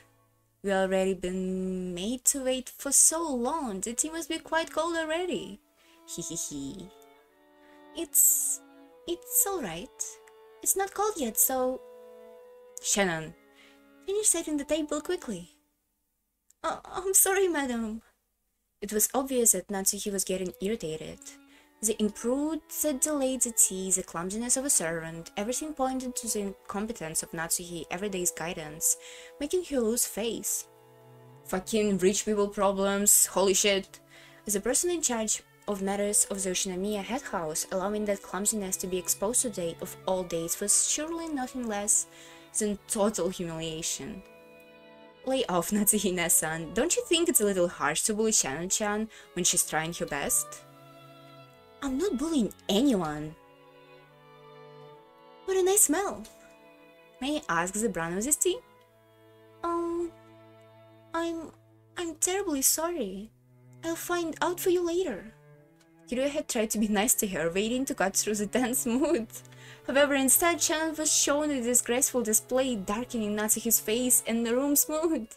We already been made to wait for so long, the tea must be quite cold already. Hehehe. It's alright. It's not cold yet, so... Shannon, finish setting the table quickly. I'm sorry, madam. It was obvious that Natsuki was getting irritated. The imprude that delayed the tea, the clumsiness of a servant, everything pointed to the incompetence of Natsuki everyday's guidance, making her lose face. Fucking rich people problems, holy shit. As a person in charge of matters of the Oshinomiya head house, allowing that clumsiness to be exposed today of all days was surely nothing less than total humiliation. Lay off, Natsuki-san. Don't you think it's a little harsh to bully Shannon-chan when she's trying her best? I'm not bullying anyone. What a nice smell. May I ask the brand of this tea? I'm terribly sorry. I'll find out for you later. Kiryu had tried to be nice to her, waiting to cut through the tense mood. However, instead, Shannon was shown a disgraceful display, darkening Natsuki's face and the room's mood.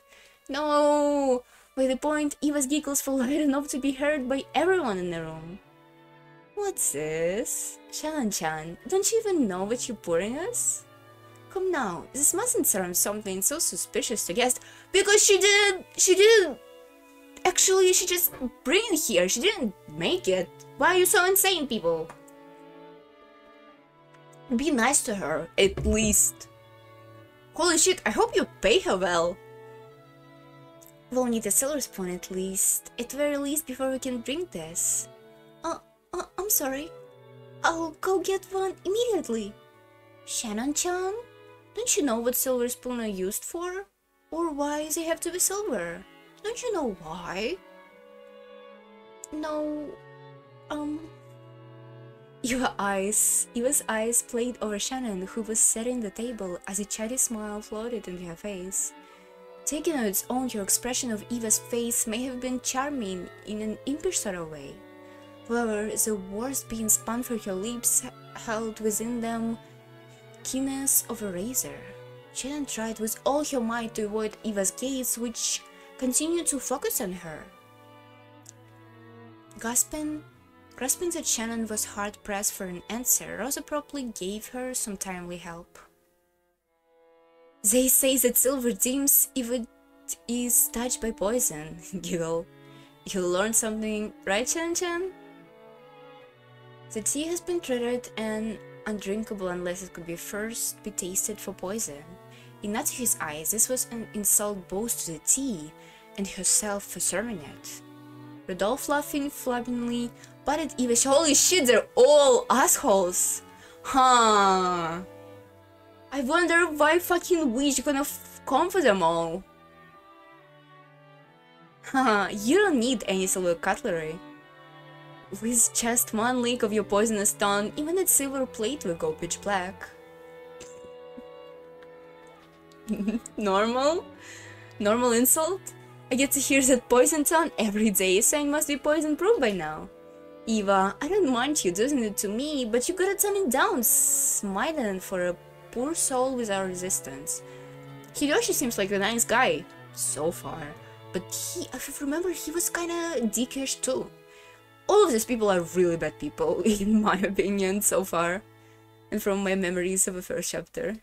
No! By the point, Eva's giggles were loud enough to be heard by everyone in the room. What's this? Shannon-chan, don't you even know what you're pouring us? Come now, this mustn't sound something so suspicious to guess, because she didn't... Actually, she just bring it here, she didn't make it. Why are you so insane, people? Be nice to her, at least. Holy shit, I hope you pay her well. We'll need a silver spoon at least, at the very least before we can drink this. I'm sorry. I'll go get one immediately. Shannon-chan? Don't you know what silver spoons are used for? Or why they have to be silver? Don't you know why? No... Eva's eyes played over Shannon, who was setting the table, as a chatty smile floated into her face. Taken on its own, your expression of Eva's face may have been charming in an impish sort of way. However, the words being spun from her lips held within them keenness of a razor. Shannon tried with all her might to avoid Eva's gaze, which continued to focus on her. Grasping that Shannon was hard-pressed for an answer, Rosa promptly gave her some timely help. They say that silver dims if it is touched by poison. Giggle. You learned something, right, Shan-chan? The tea has been treated and undrinkable unless it could be first be tasted for poison. In Natsuki's eyes, this was an insult both to the tea and herself for serving it. Rodolphe, laughing flabbingly, butted Eva. Holy shit, they're all assholes! Huh. I wonder why fucking Witch gonna come for them all. Haha, you don't need any silver cutlery. With just one lick of your poisonous tongue, even that silver plate will go pitch black. Normal? Normal insult? I get to hear that poison tongue every day, so I must be poison proof by now. Eva, I don't want you doing it to me, but you gotta tone it down, smiling for a poor soul without resistance. Hiroshi seems like a nice guy, so far. But if you remember, he was kinda dickish too. All of these people are really bad people, in my opinion, so far. And from my memories of the first chapter.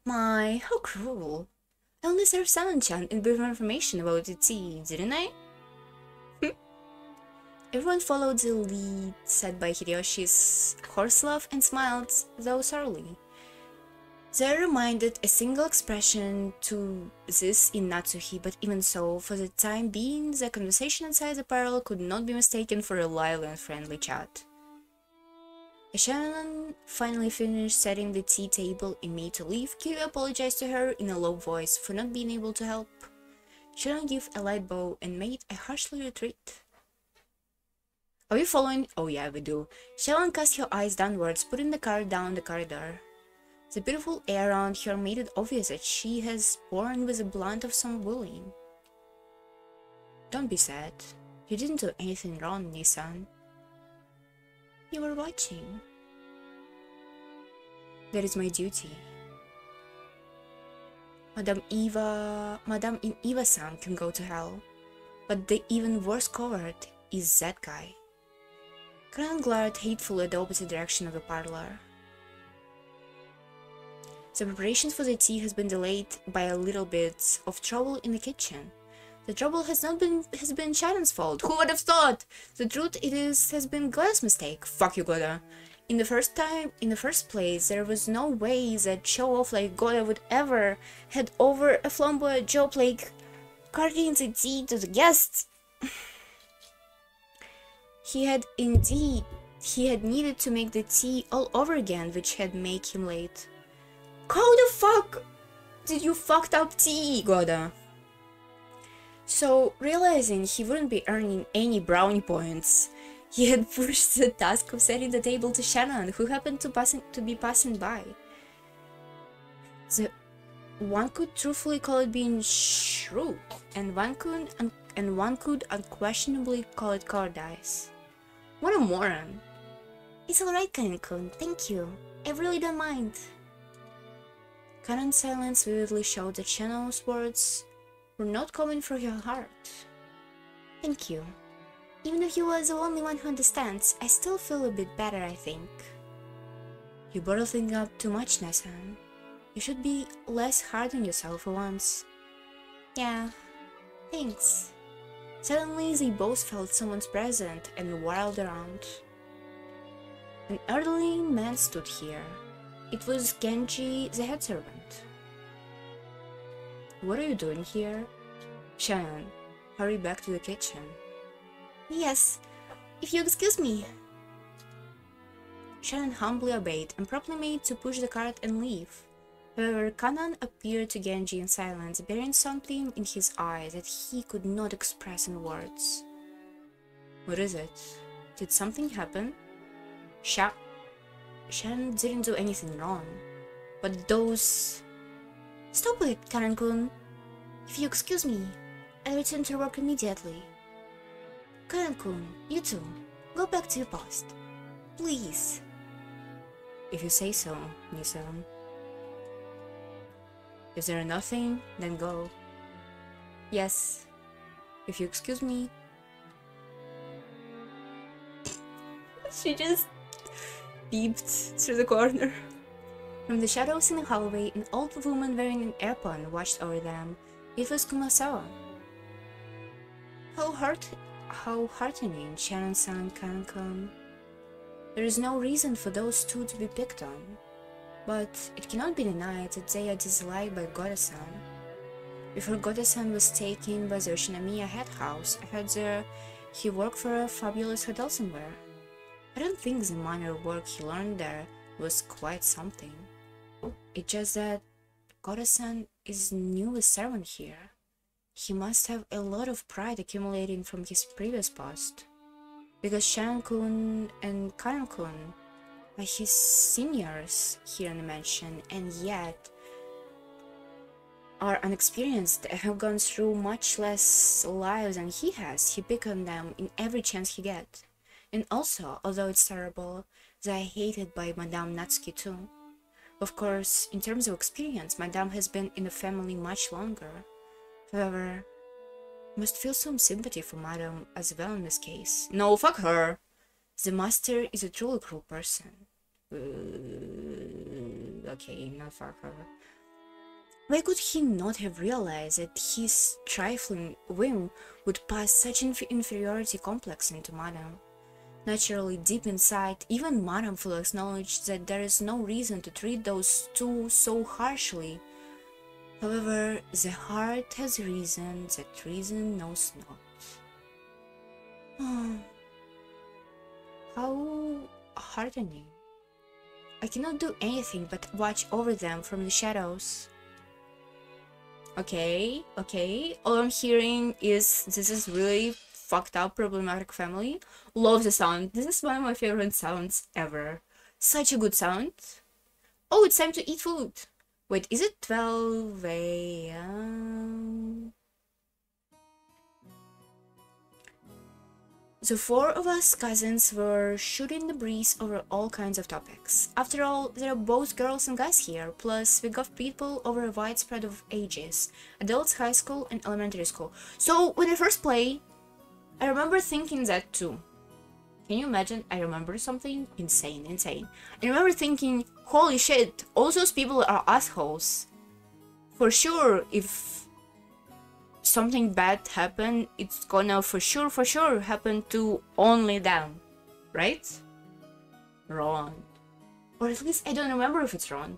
My, how cruel. I only served Sanan-chan and bit of information about the tea, didn't I? Everyone followed the lead set by Hideyoshi's horse love and smiled, though sorely. They reminded a single expression to this in Natsuhi, but even so, for the time being, the conversation inside the parlor could not be mistaken for a lively and friendly chat. As Shannon finally finished setting the tea table and made to leave, Kiryu apologized to her in a low voice for not being able to help. Shannon gave a light bow and made a harshly retreat. Are we following? Oh yeah, we do. Shannon cast her eyes downwards, putting the car down the corridor. The beautiful air around her made it obvious that she has borne with the blunt of some bullying. Don't be sad. You didn't do anything wrong, Nissan. You were watching. That is my duty. Madame Eva-san can go to hell, but the even worse coward is that guy. Karan glared hatefully at the opposite direction of the parlor. The preparations for the tea has been delayed by a little bit of trouble in the kitchen. The trouble has been Shannon's fault. Who would have thought? The truth has been Goda's mistake. Fuck you, Goda. In the first place, there was no way that show-off like Goda would ever head over a flamboyant joke like carrying the tea to the guests. He had needed to make the tea all over again, which had made him late. How the fuck did you fucked up tea, Goda? So, realizing he wouldn't be earning any brownie points, he had pushed the task of setting the table to Shannon, who happened to be passing by. One could truthfully call it being shrewd, and one could unquestionably call it cowardice. What a moron! It's alright, Kanen-kun, thank you. I really don't mind. Kanan's silence vividly showed that Shannon's words were not coming from her heart. Thank you. Even if you was the only one who understands, I still feel a bit better, I think. You bottle things up too much, Nasan. You should be less hard on yourself for once. Yeah, thanks. Suddenly they both felt someone's presence and whirled around. An elderly man stood here. It was Genji, the head servant. What are you doing here? Shannon, hurry back to the kitchen. Yes, if you excuse me. Shannon humbly obeyed and promptly made to push the cart and leave. However, Kanan appeared to Genji in silence, bearing something in his eyes that he could not express in words. What is it? Did something happen? Shannon didn't do anything wrong, but those... Stop it, Kanan-kun. If you excuse me, I'll return to work immediately. Kanan-kun, you too. Go back to your post. Please. If you say so, Nisan. Is there nothing? Then go. Yes. If you excuse me. She just peeped through the corner. From the shadows in the hallway, an old woman wearing an earphone watched over them. It was Kumasawa. How heartening, Shannon-san, Kanan-kun. There is no reason for those two to be picked on, but it cannot be denied that they are disliked by Goda-san. Before Goda-san was taken by the Oshinamiya head house, I heard he worked for a fabulous hotel somewhere. I don't think the minor work he learned there was quite something. It's just that Goda-san is newly servant here. He must have a lot of pride accumulating from his previous post, because Shan-kun and Karan-kun are his seniors here in the mansion, and yet are unexperienced, have gone through much less lives than he has. He picked on them in every chance he gets. And also, although it's terrible, they are hated by Madame Natsuki too. Of course, in terms of experience, Madame has been in the family much longer. However, must feel some sympathy for Madame as well in this case. No, fuck her! The master is a truly cruel person. Okay, not fuck her. Why could he not have realized that his trifling whim would pass such inferiority complex into Madame? Naturally, deep inside, even Madame fully acknowledged that there is no reason to treat those two so harshly. However, the heart has reason that reason knows not. How heartening. I cannot do anything but watch over them from the shadows. Okay. All I'm hearing is this is really fucked up, problematic family. Love the sound. This is one of my favorite sounds ever. Such a good sound. Oh, it's time to eat food. Wait, is it 12 a.m.? The four of us cousins were shooting the breeze over all kinds of topics. After all, there are both girls and guys here, plus we got people over a wide spread of ages, adults, high school, and elementary school. So when I first played, I remember thinking that too. Can you imagine? I remember something insane. I remember thinking, holy shit, all those people are assholes. For sure, if something bad happen, it's gonna for sure happen to only them, right? Wrong. Or at least I don't remember if it's wrong.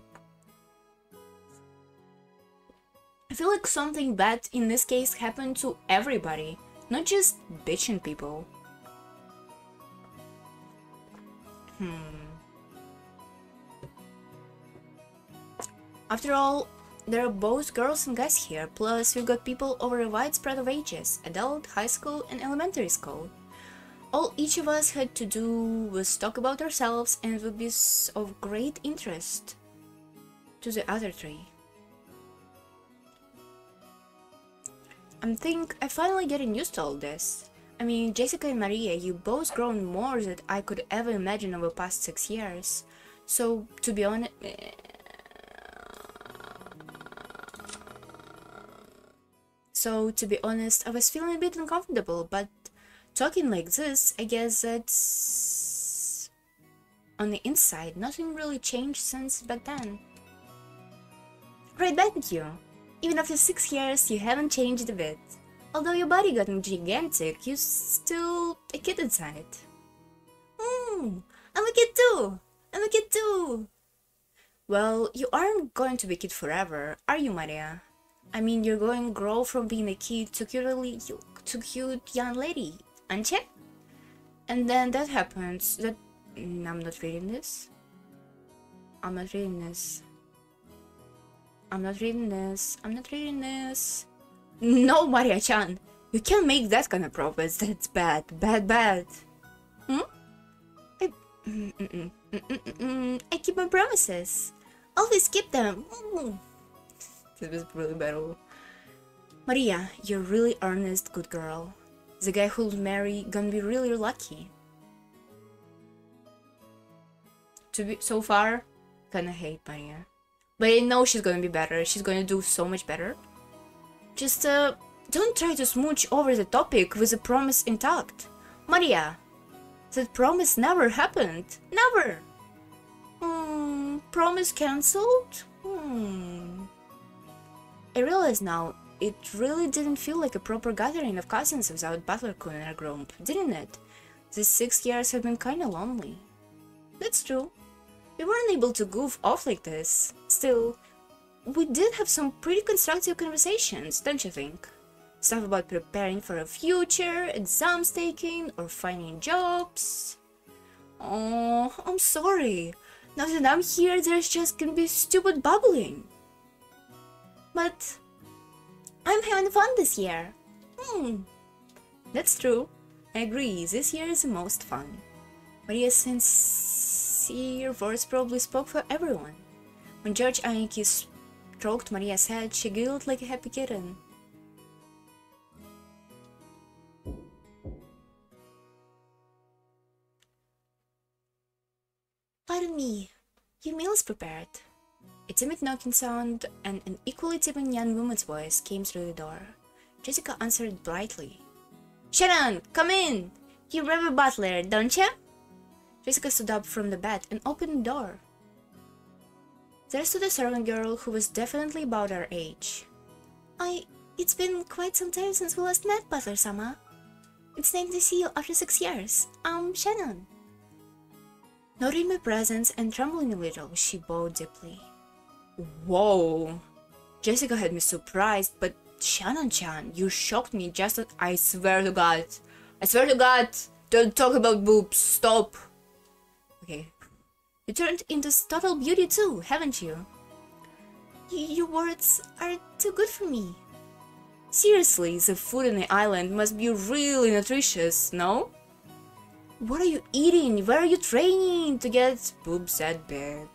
I feel like something bad in this case happened to everybody, not just bitching people. After all, there are both girls and guys here, plus we've got people over a wide spread of ages, adult, high school, and elementary school. All each of us had to do was talk about ourselves, and it would be of great interest to the other three. I think I'm finally getting used to all this. I mean, Jessica and Maria, you both grown more than I could ever imagine over the past 6 years. So, to be honest... I was feeling a bit uncomfortable, but talking like this, I guess that's... On the inside, nothing really changed since back then. Right back at you. Even after 6 years, you haven't changed a bit. Although your body got gigantic, you're still a kid inside. I'm a kid too! Well, you aren't going to be a kid forever, are you, Maria? I mean, you're going to grow from being a kid to cute young lady, aren't you? And then that happens, I'm not reading this. No, Maria-chan! You can't make that kind of promise. That's bad. Bad. I keep my promises. Always keep them. This was really bad. Maria, you're really earnest, good girl. The guy who'll marry gonna be really lucky. So far, kinda hate Maria. But I know she's gonna be better. She's gonna do so much better. Just, don't try to smooch over the topic with the promise intact. Maria, that promise never happened. Never! Promise cancelled? I realize now, it really didn't feel like a proper gathering of cousins without Butler-kun in our group, didn't it? These 6 years have been kinda lonely. That's true. We weren't able to goof off like this. Still, we did have some pretty constructive conversations, don't you think? Stuff about preparing for a future, exams taking, or finding jobs. Oh, I'm sorry. Now that I'm here, there's just gonna be stupid babbling. But I'm having fun this year. That's true. I agree, this year is the most fun. Maria's sincere words probably spoke for everyone. When George Aniki stroked Maria's head, she giggled like a happy kitten. Pardon me, your meal is prepared. A timid knocking sound and an equally timid young woman's voice came through the door. Jessica answered brightly. Shannon, come in! You remember Butler, don't you? Jessica stood up from the bed and opened the door. There stood a servant girl who was definitely about our age. It's been quite some time since we last met, Butler-sama. It's nice to see you after 6 years. I'm Shannon. Noting my presence and trembling a little, she bowed deeply. Whoa! Jessica had me surprised, but Shannon-chan, you shocked me just as I swear to God. I swear to God! Don't talk about boobs, stop! Okay. You turned into total beauty too, haven't you? Your words are too good for me. Seriously, the food on the island must be really nutritious, no? What are you eating? Where are you training to get boobs that big?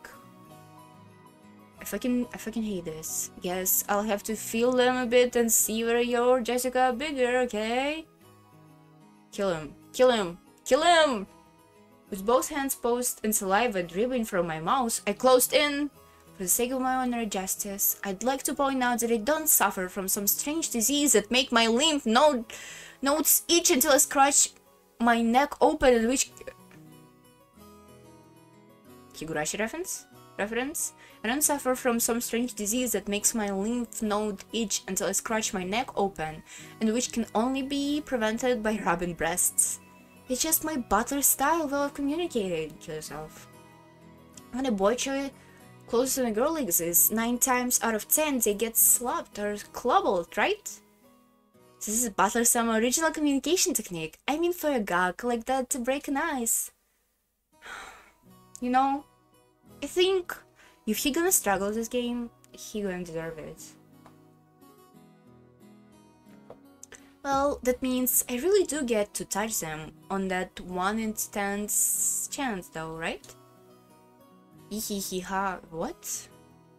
I fucking hate this. Guess I'll have to feel them a bit and see where you're Jessica bigger, okay? Kill him. Kill him. Kill him! With both hands posed and saliva dripping from my mouth, I closed in. For the sake of my honor and justice, I'd like to point out that I don't suffer from some strange disease that make my lymph nodes itch until I scratch my neck open, and which... Higurashi reference? I don't suffer from some strange disease that makes my lymph node itch until I scratch my neck open, and which can only be prevented by rubbing breasts. It's just my butler style way of communicating. Kill yourself. When a boy child close to a girl like this, 9 times out of 10 they get slapped or clobbled, right? This is Butler-sama original communication technique. I mean for a gag like that to break an ice. You know, I think if he gonna struggle this game, he gonna deserve it. Well, that means I really do get to touch them on that 1 in 10 chance though, right? Ihihiha, what?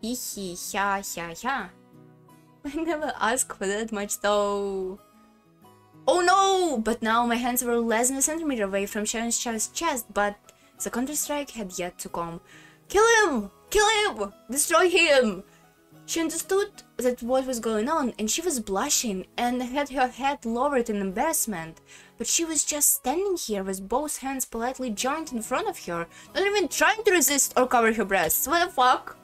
Ihiha. I never asked for that much though. Oh no! But now my hands were less than a centimeter away from Shannon's chest, but the counter-strike had yet to come. Kill him! Kill him! Destroy him! She understood that what was going on, and she was blushing and had her head lowered in embarrassment. But she was just standing here with both hands politely joined in front of her, not even trying to resist or cover her breasts. What the fuck?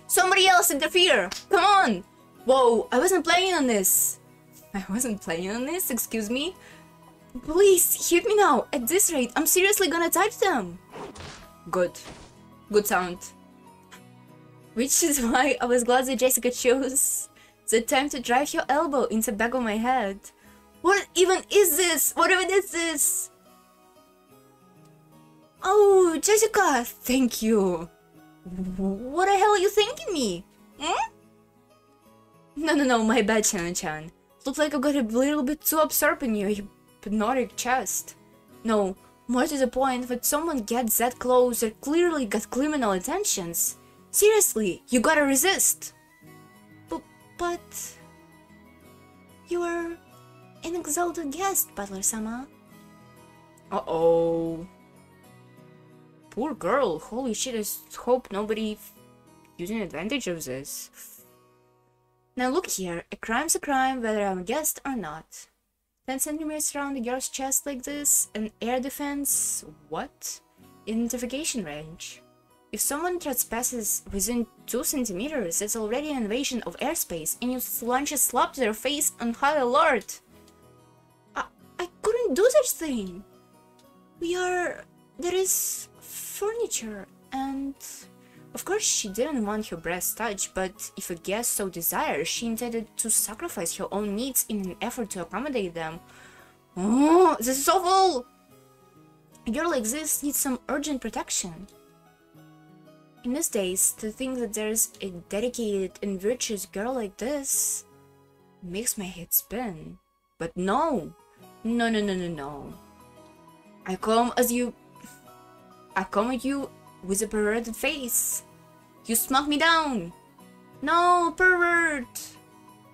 Somebody else interfere! Come on! Whoa, I wasn't planning on this. Excuse me? Please, hit me now. At this rate, I'm seriously gonna touch them. Good. Good sound. Which is why I was glad that Jessica chose the time to drive your elbow into the back of my head. What even is this? What even is this? Oh, Jessica, thank you. What the hell are you thinking me? Hmm? No, my bad, Shannon-chan. Looks like I got a little bit too absorbed in your hypnotic chest. No, more to the point, when someone gets that close, they clearly got criminal intentions. Seriously, you gotta resist. But... You're an exalted guest, Butler-sama. Uh-oh. Poor girl, holy shit, I hope nobody using advantage of this. Now look here, a crime's a crime whether I'm a guest or not. 10 centimeters around the girl's chest like this, an air defense, what? Identification range. If someone trespasses within 2 centimeters, that's already an invasion of airspace, and you launch a slap to their face on high alert. I couldn't do such thing. There is furniture, and... Of course she didn't want her breasts touched, but if a guest so desired, she intended to sacrifice her own needs in an effort to accommodate them. Oh, this is awful! A girl like this needs some urgent protection. In these days, to think that there's a dedicated and virtuous girl like this makes my head spin. But no! No. I come at you with a perverted face. You smack me down. No, pervert!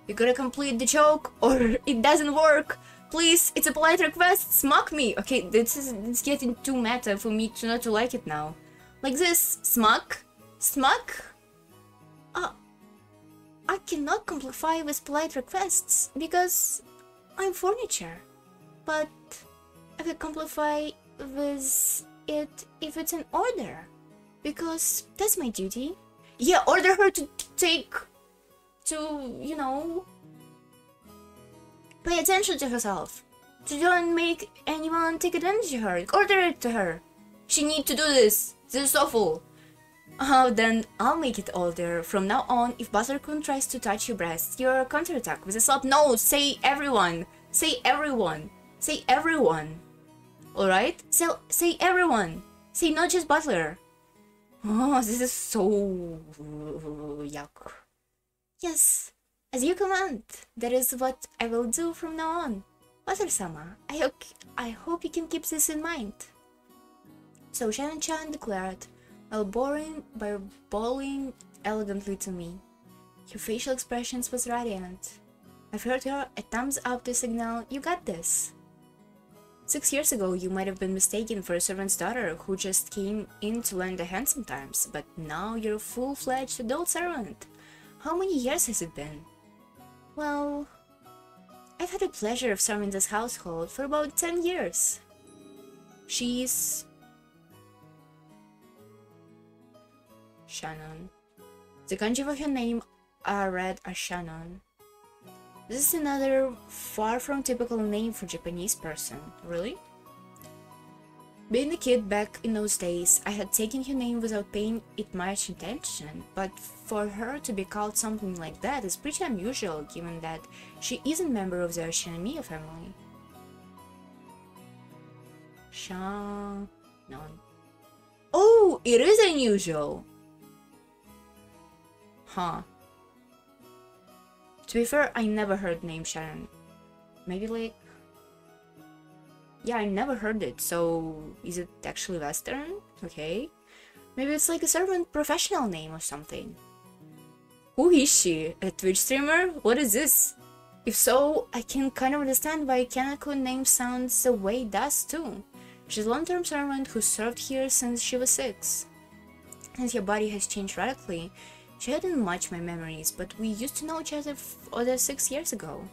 You gotta complete the joke or it doesn't work. Please, it's a polite request, smack me. Okay, it's getting too meta for me to not to like it now. Like this, smack, smack. I cannot comply with polite requests because I'm furniture. But I will comply with it if it's an order, because that's my duty. Yeah, order her to you know, pay attention to herself. To don't make anyone take advantage of her. Order it to her. She need to do this. This is awful. Then I'll make it order. From now on, if Buttercream tries to touch your breast, you're counterattack with a slap. No, say everyone. Say everyone. Say everyone. Alright? Say everyone. Say not just Butler. Oh, this is so yuck. Yes, as you command. That is what I will do from now on. Butler-sama, I hope you can keep this in mind. So Shannon-chan declared, while bowing elegantly to me. Her facial expressions was radiant. I've heard her a thumbs up to signal, you got this. 6 years ago, you might have been mistaken for a servant's daughter who just came in to lend a hand sometimes, but now you're a full-fledged adult servant. How many years has it been? Well, I've had the pleasure of serving this household for about 10 years. She's... Shannon. The kanji of her name are read as Shannon. This is another far from typical name for Japanese person. Really? Being a kid back in those days, I had taken her name without paying it much attention, but for her to be called something like that is pretty unusual given that she is a member of the Shinomiya family. Shannon. Oh, it is unusual! Huh. To be fair, I never heard the name Shannon. Maybe like... Yeah, I never heard it, so is it actually Western? Okay. Maybe it's like a servant professional name or something. Who is she? A Twitch streamer? What is this? If so, I can kind of understand why Kanako name sounds the way it does too. She's a long-term servant who served here since she was 6. Since her body has changed radically, she hadn't much my memories, but we used to know each other 6 years ago.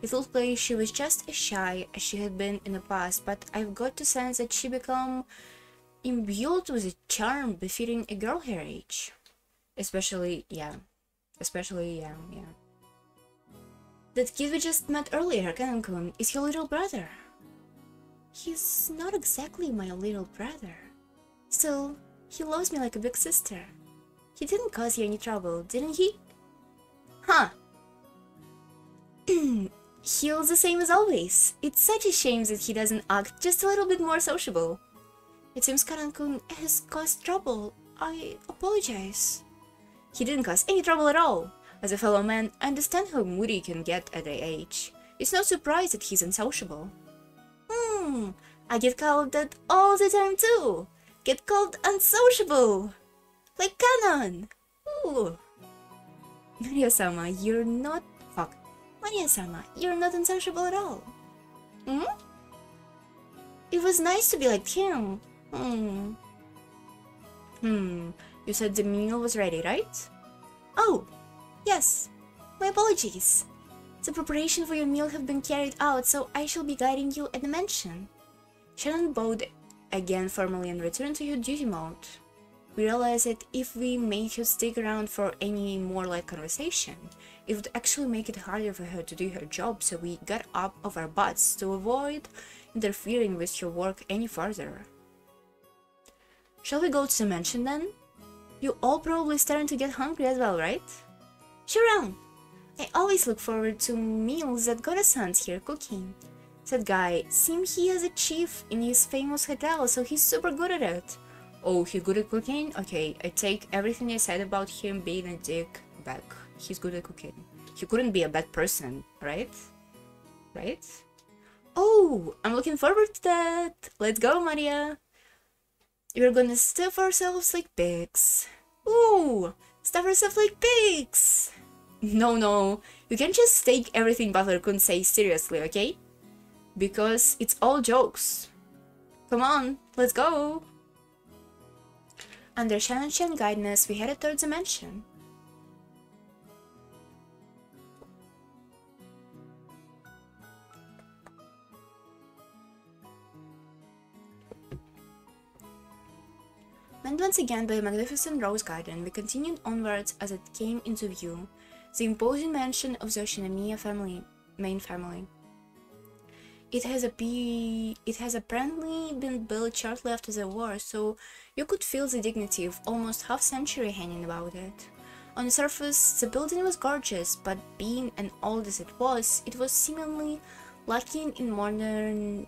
It looked like she was just as shy as she had been in the past, but I've got to sense that she became imbued with a charm befitting a girl her age. Especially, yeah. That kid we just met earlier, Kanan-kun, is your little brother. He's not exactly my little brother. Still, he loves me like a big sister. He didn't cause you any trouble, didn't he? Huh. He's the same as always. It's such a shame that he doesn't act just a little bit more sociable. It seems Karan-kun has caused trouble. I apologize. He didn't cause any trouble at all. As a fellow man, I understand how moody he can get at their age. It's no surprise that he's unsociable. I get called that all the time too. Get called unsociable. Like Canon! Ooh! Maria-sama, you're not... Fuck. Maria-sama, you're not unsociable at all. It was nice to be like him. You said the meal was ready, right? Oh, yes. My apologies. The preparation for your meal have been carried out, so I shall be guiding you at the mansion. Shannon bowed again formally and returned to her duty mode. We realized that if we made her stick around for any more light conversation, it would actually make it harder for her to do her job, so we got up off our butts to avoid interfering with her work any further. Shall we go to the mansion then? You all probably starting to get hungry as well, right? Sure. I always look forward to meals that Goda-san's here cooking. That guy, seems he is a chief in his famous hotel, so he's super good at it. Oh, he's good at cooking? Okay, I take everything I said about him being a dick back. He's good at cooking. He couldn't be a bad person, right? Right? Oh, I'm looking forward to that! Let's go, Maria! We're gonna stuff ourselves like pigs. Ooh! Stuff ourselves like pigs! No, you can't just take everything Butler-kun say seriously, okay? Because it's all jokes. Come on, let's go! Under Shannon-chan guidance, we headed towards the mansion. And once again, by a magnificent rose garden, we continued onwards as it came into view, the imposing mansion of the Oshinamiya main family. It has apparently been built shortly after the war, so you could feel the dignity of almost half-century hanging about it. On the surface, the building was gorgeous, but being as old as it was seemingly lacking in modern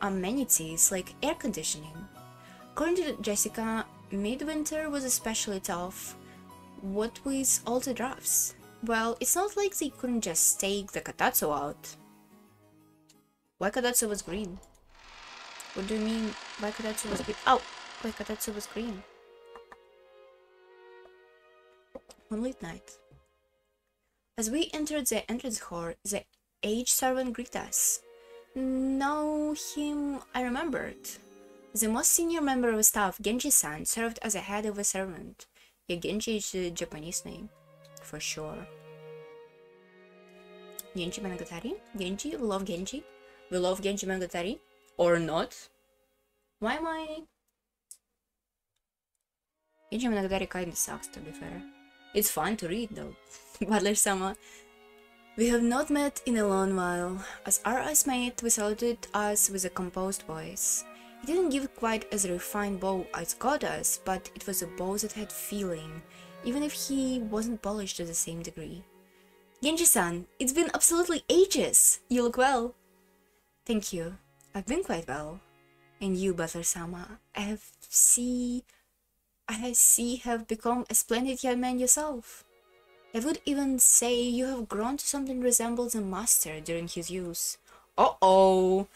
amenities like air conditioning. According to Jessica, midwinter was especially tough. What with all the drafts? Well, it's not like they couldn't just take the Katatsu out. Why Katatsu was green? What do you mean why Katatsu was green? Oh, why Katatsu was green? Moonlit night. As we entered the entrance hall, the aged servant greeted us. Know him, I remembered. The most senior member of staff, Genji-san, served as a head of a servant. Yeah, Genji is a Japanese name, for sure. Genji Monogatari? Genji? We love Genji? We love Genji Monogatari? Or not? Why am I... Genji Monogatari kinda sucks, to be fair. It's fun to read, though. Butler-sama. We have not met in a long while. As our eyes met, we saluted us with a composed voice. He didn't give quite as a refined bow as Goda's, but it was a bow that had feeling, even if he wasn't polished to the same degree. Genji-san, it's been absolutely ages! You look well. Thank you. I've been quite well. And you, Butler-sama, I see have become a splendid young man yourself. I would even say you have grown to something resembles a master during his youth. Uh-oh!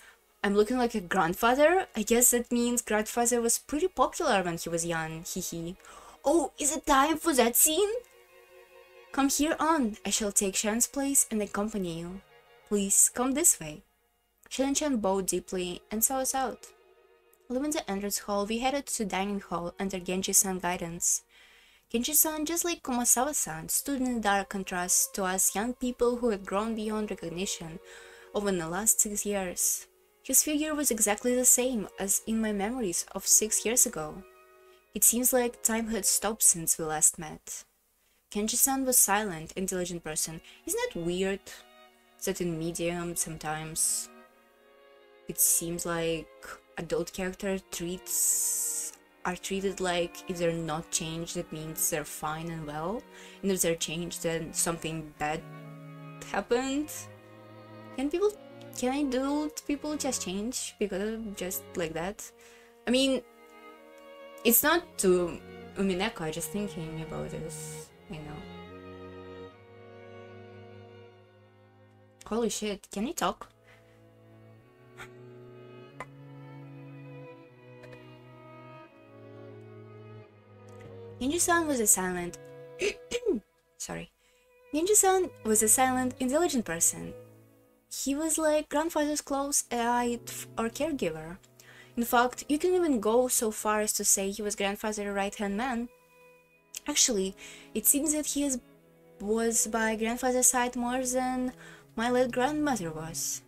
I'm looking like a grandfather? I guess that means grandfather was pretty popular when he was young, hehe. Oh, is it time for that scene? Come here on, I shall take Shan's place and accompany you. Please, come this way. Shan bowed deeply and saw us out. Leaving the entrance hall, we headed to the dining hall under Genji-san guidance. Genji-san, just like Kumasawa-san, stood in dark contrast to us young people who had grown beyond recognition over the last 6 years. His figure was exactly the same as in my memories of 6 years ago. It seems like time had stopped since we last met. Genji-san was a silent, intelligent person. Isn't it weird that in Medium sometimes it seems like adult character are treated like if they're not changed, that means they're fine and well, and if they're changed, then something bad happened? Can adult people just change because of just like that? I mean, it's not to umineko, I'm just thinking about this, you know. Holy shit, can you talk? Ninja-san was a silent... Sorry. Ninja-san was a silent, intelligent person. He was like grandfather's close ally or caregiver. In fact, you can even go so far as to say he was grandfather's right-hand man. Actually, it seems that he was by grandfather's side more than my late grandmother was.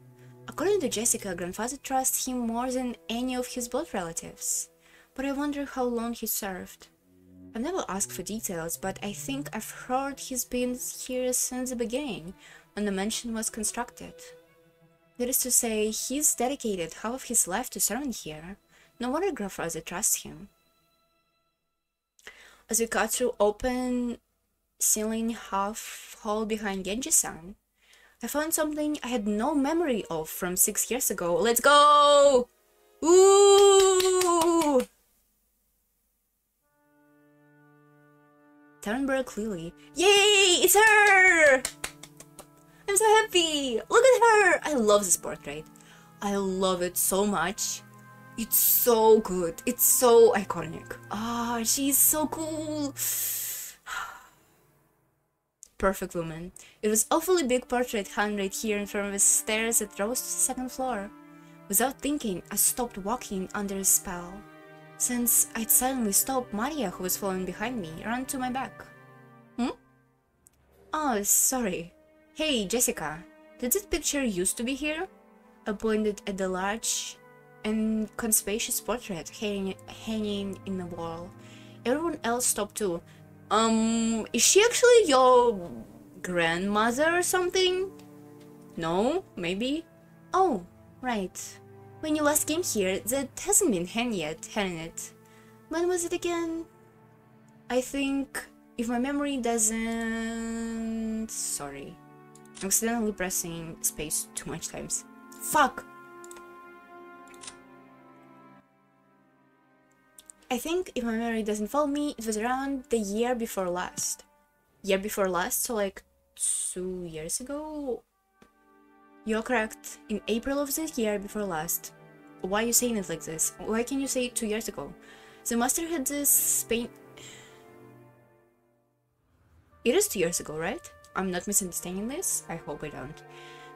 According to Jessica, grandfather trusts him more than any of his blood relatives. But I wonder how long he served. I've never asked for details, but I think I've heard he's been here since the beginning, when the mansion was constructed. That is to say, he's dedicated half of his life to serving here. No wonder grandfather trusts him. As we cut through open ceiling half hall behind Genji-san, I found something I had no memory of from 6 years ago. Let's go! Ooh! Turnberg Lily. Yay! It's her! I'm so happy! Look at her! I love this portrait. I love it so much. It's so good. It's so iconic. Ah, she's so cool. Perfect woman. It was awfully big portrait hung right here in front of the stairs that rose to the second floor. Without thinking, I stopped walking under a spell. Since I'd suddenly stopped, Maria, who was following behind me, ran to my back. Oh, sorry. Hey, Jessica, did this picture used to be here? I pointed at the large and conspicuous portrait hanging in the wall. Everyone else stopped too. Is she actually your grandmother or something? No? Maybe? Oh, right. When you last came here, that hasn't been hand yet, hadn't it? When was it again? I think, if my memory doesn't... Sorry. I'm accidentally pressing space too much times. Fuck! I think, if my memory doesn't fail me, it was around the year before last. Year before last, so like 2 years ago? You're correct. In April of this year before last. Why are you saying it like this? Why can you say 2 years ago? The master had this paint... It is 2 years ago, right? I'm not misunderstanding this? I hope I don't.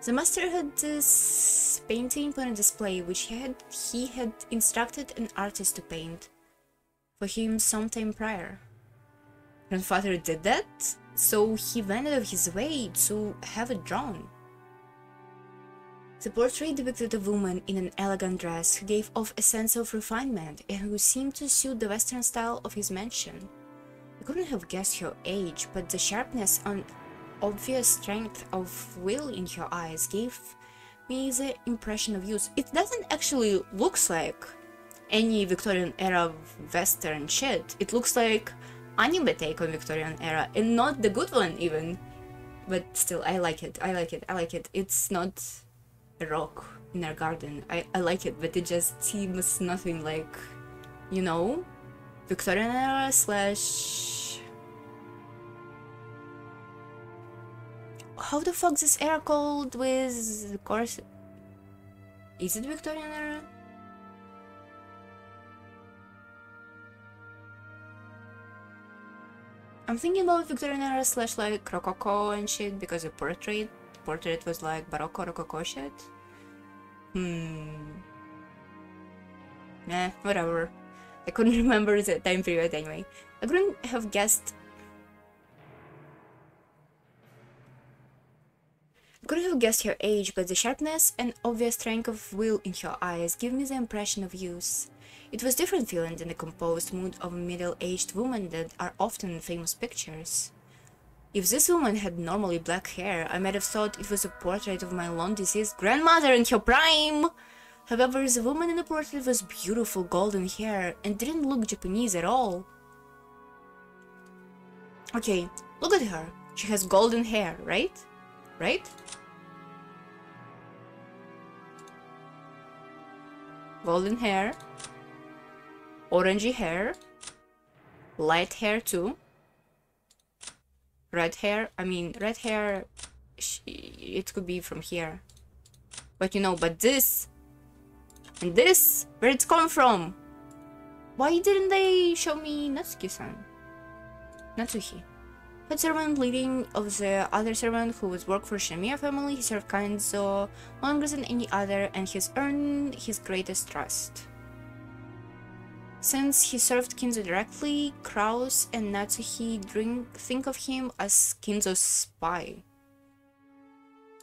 The master had this painting on a display which he had instructed an artist to paint for him sometime prior. Grandfather did that, so he went out of his way to have it drawn. The portrait depicted a woman in an elegant dress who gave off a sense of refinement and who seemed to suit the western style of his mansion. I couldn't have guessed her age, but the sharpness and obvious strength of will in her eyes gave me the impression of youth. It doesn't actually look like any Victorian era western shit. It looks like anime take on Victorian era, and not the good one even. But still, I like it. I like it. I like it. It's not a rock in our garden. I like it, but it just seems nothing like, you know, Victorian era slash... How the fuck this era called with the course? Is it Victorian era? I'm thinking about Victorian era slash like Rococo and shit, because the portrait was like Barocco Rococo shit. Nah, whatever. I couldn't remember the time period anyway. I couldn't have guessed her age, but the sharpness and obvious strength of will in her eyes give me the impression of youth. It was different feeling than the composed mood of a middle-aged woman that are often in famous pictures. If this woman had normally black hair, I might have thought it was a portrait of my long-deceased grandmother in her prime. However, the woman in the portrait was beautiful golden hair and didn't look Japanese at all. Okay, look at her. She has golden hair, right? Right? Golden hair. Orangey hair. Light hair too. Red hair. I mean, red hair, it could be from here. But you know, but this and this, where it's come from? Why didn't they show me Natsuki-san? Natsuhi. Head servant leading of the other servant who would work for Shimiya family, he served Kanzo longer than any other and has earned his greatest trust. Since he served Kinzo directly, Kraus and Natsuhi think of him as Kinzo's spy.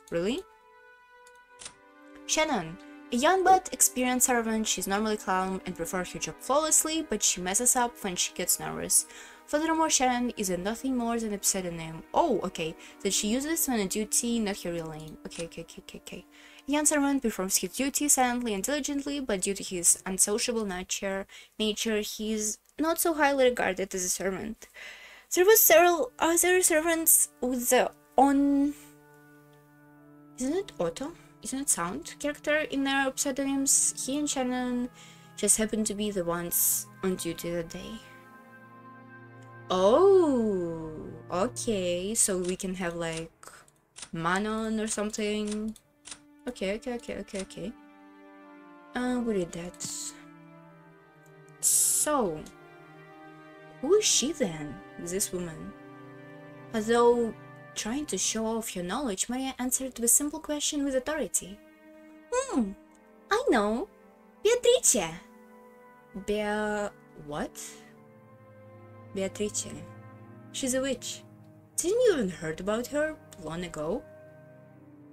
Really? Shannon. A young but experienced servant, she's normally calm and prefers her job flawlessly, but she messes up when she gets nervous. Furthermore, Shannon is nothing more than a pseudonym. Oh, okay, that she uses when on duty, not her real name. Okay. A young servant performs his duty silently and diligently, but due to his unsociable nature, he is not so highly regarded as a servant. There were several other servants with the Isn't it Otto? Isn't it Sound character in their pseudonyms? He and Shannon just happened to be the ones on duty that day. Oh, okay, so we can have like Manon or something. Okay. We did that. So, who is she then, this woman? Although trying to show off her knowledge, Maria answered the simple question with authority. I know. Beatrice. What? Beatrice. She's a witch. Didn't you even heard about her long ago?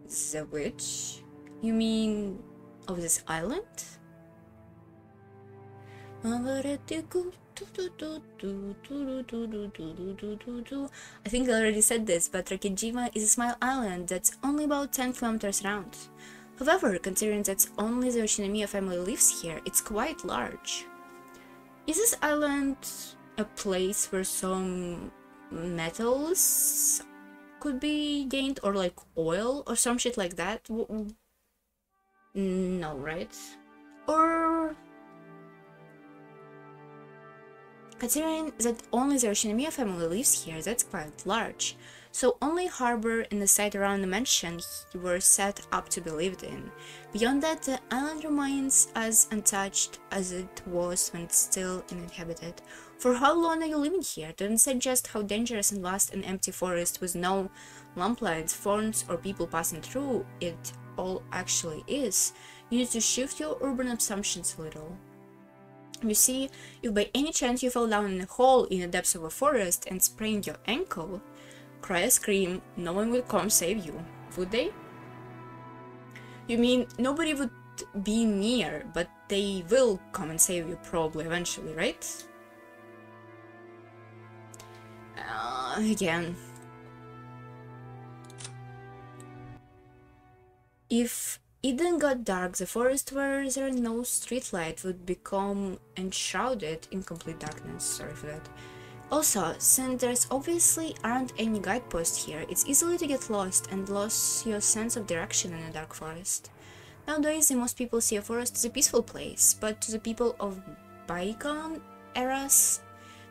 The witch? You mean of this island? I think I already said this, but Rakijima is a small island that's only about 10 kilometers around. However, considering that only the Yoshinomiya family lives here, it's quite large. Is this island a place where some metals could be gained, or like oil or some shit like that? No, right? Or considering that only the Yoshinomiya family lives here, that's quite large. So only harbor and the site around the mansion were set up to be lived in. Beyond that, the island remains as untouched as it was when still uninhabited. For how long are you living here? Doesn't suggest how dangerous and vast an empty forest with no lamplights, thorns, or people passing through it all actually is. You need to shift your urban assumptions a little. You see, if by any chance you fell down in a hole in the depths of a forest and sprained your ankle, cry a scream, no one will come save you, would they? You mean nobody would be near, but they will come and save you probably eventually, right? Again. If it then got dark, the forest where there are no streetlight would become enshrouded in complete darkness. Sorry for that. Also, since there's obviously aren't any guideposts here, it's easy to get lost and lose your sense of direction in a dark forest. Nowadays, most people see a forest as a peaceful place, but to the people of bygone eras,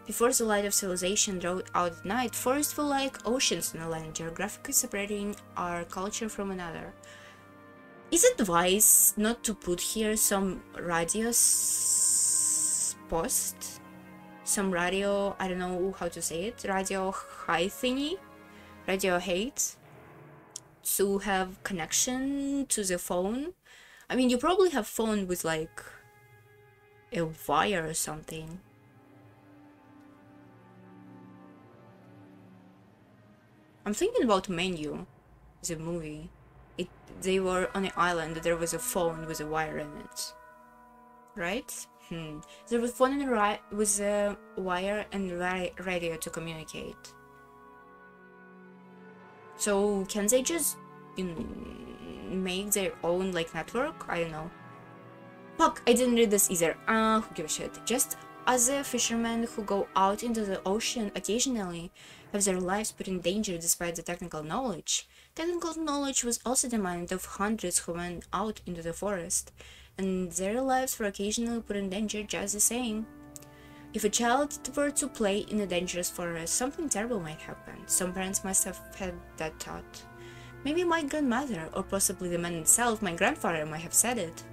before the light of civilization drove out at night, forests were like oceans in a land, geographically separating our culture from another. Is it wise not to put here some radio post? Some radio, I don't know how to say it, radio high thingy? Radio height? To have connection to the phone? I mean, you probably have phone with like a wire or something. I'm thinking about Menu, the movie. They were on an island, there was a phone with a wire in it. Right? There was phone and with a wire and radio to communicate. So can they just make their own like network? I don't know. Fuck, I didn't read this either. Who gives a shit? Just as the fishermen who go out into the ocean occasionally have their lives put in danger despite the technical knowledge. Technical knowledge was also demanded of hundreds who went out into the forest, and their lives were occasionally put in danger just the same. If a child were to play in a dangerous forest, something terrible might happen. Some parents must have had that thought. Maybe my grandmother, or possibly the man himself, my grandfather, might have said it.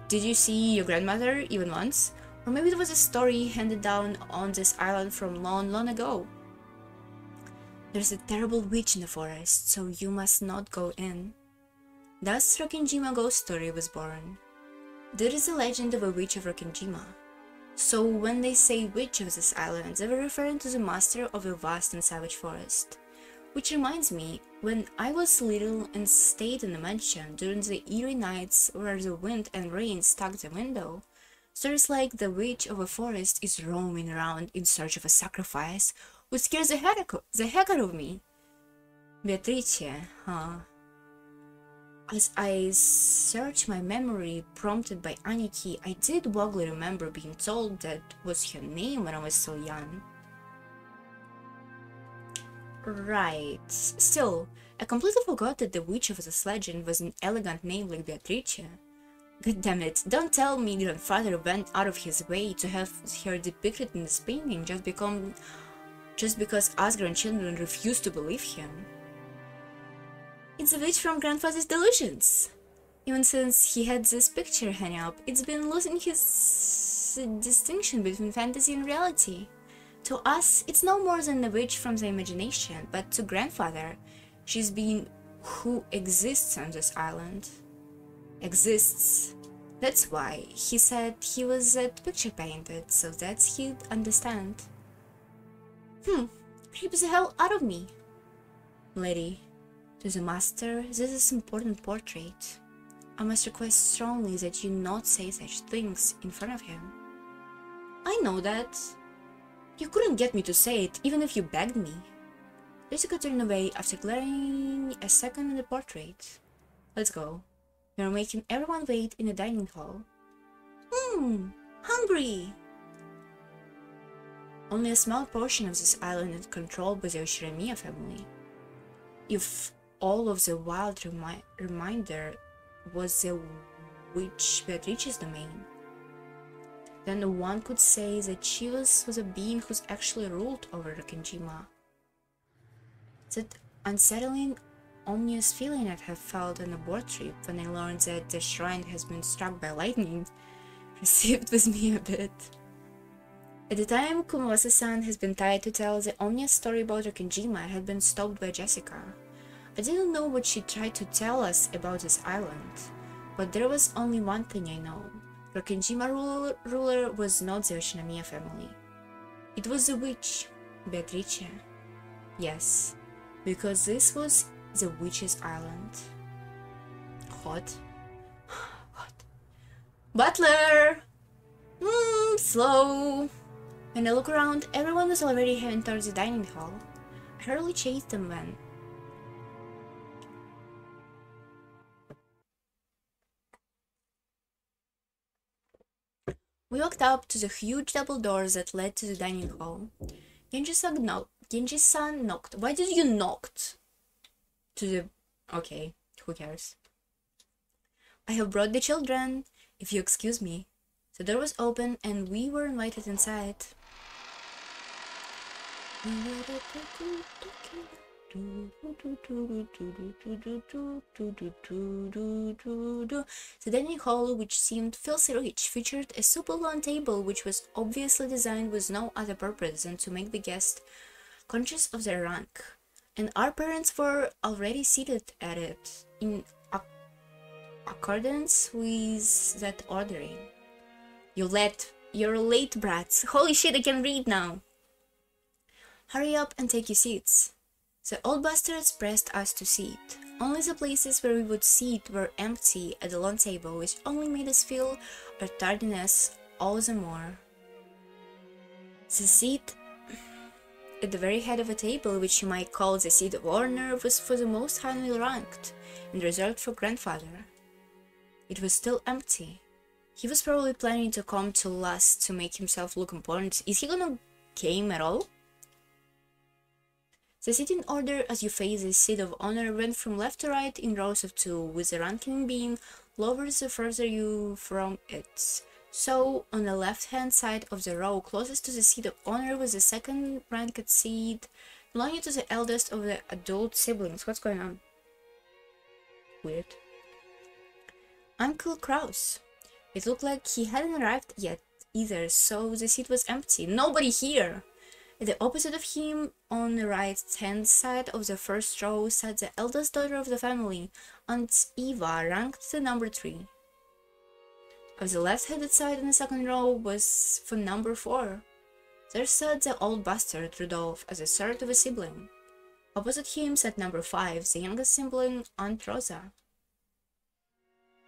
Did you see your grandmother even once? Or maybe it was a story handed down on this island from long, long ago. There's a terrible witch in the forest, so you must not go in. Thus, Rokkenjima ghost story was born. There is a legend of a witch of Rokkenjima. So when they say witch of this island, they were referring to the master of a vast and savage forest. Which reminds me, when I was little and stayed in the mansion during the eerie nights where the wind and rain stuck the window, stories like the witch of a forest is roaming around in search of a sacrifice would scare the heck out of me. Beatrice, huh? As I searched my memory prompted by Aniki, I did vaguely remember being told that was her name when I was so young. Right. Still, I completely forgot that the witch of this legend was an elegant name like Beatrice. God damn it, don't tell me grandfather went out of his way to have her depicted in this painting just because us grandchildren refused to believe him. It's a witch from grandfather's delusions. Even since he had this picture hanging up, it's been losing his distinction between fantasy and reality. To us, it's no more than a witch from the imagination, but to grandfather, she's being who exists on this island. Exists. That's why he said he was that picture painted, so that he'd understand. Creeps the hell out of me. Lady, to the master, this is important portrait. I must request strongly that you not say such things in front of him. I know that. You couldn't get me to say it, even if you begged me. Jessica turned away after glaring a second at the portrait. Let's go. You're making everyone wait in the dining hall. Hungry! Only a small portion of this island is controlled by the Shinomiya family. If all of the wild reminder was the witch Beatrice's domain, then one could say that she was a being who's actually ruled over Rokkenjima. That unsettling, ominous feeling I have felt on a board trip when I learned that the shrine has been struck by lightning received with me a bit. At the time Kumawasa-san has been tied to tell the ominous story about Rokkenjima, I had been stopped by Jessica. I didn't know what she tried to tell us about this island, but there was only one thing I know. Rokkenjima ruler was not the Shinomiya family. It was the witch, Beatrice. Yes, because this was the witch's island. What? What? Butler! Slow! When I look around, everyone was already heading towards the dining hall. I hurriedly chased them when... We walked up to the huge double doors that led to the dining hall. Genji-san knocked. Why did you knocked? To the... Okay, who cares? I have brought the children, if you excuse me. The door was open and we were invited inside. The dining hall, which seemed filthy rich, featured a super long table which was obviously designed with no other purpose than to make the guest conscious of their rank. And our parents were already seated at it, in accordance with that ordering. You're late, brats. Holy shit, I can read now! Hurry up and take your seats. The old bastards pressed us to sit. Only the places where we would sit were empty at the long table, which only made us feel our tardiness all the more. The seat at the very head of a table, which you might call the seat of honor, was for the most highly ranked and reserved for grandfather. It was still empty. He was probably planning to come to last to make himself look important. Is he gonna came at all? The seating order as you face the seat of honor went from left to right in rows of two, with the ranking being lower the further you from it. So, on the left-hand side of the row closest to the seat of honor was the second ranked seat, belonging to the eldest of the adult siblings. What's going on? Weird. Uncle Kraus. It looked like he hadn't arrived yet either, so the seat was empty. Nobody here! At the opposite of him, on the right-hand side of the first row, sat the eldest daughter of the family, Aunt Eva, ranked the number 3. Of the left-handed side in the second row was for number 4. There sat the old bastard, Rudolph, as a third of a sibling. Opposite him sat number 5, the youngest sibling, Aunt Rosa.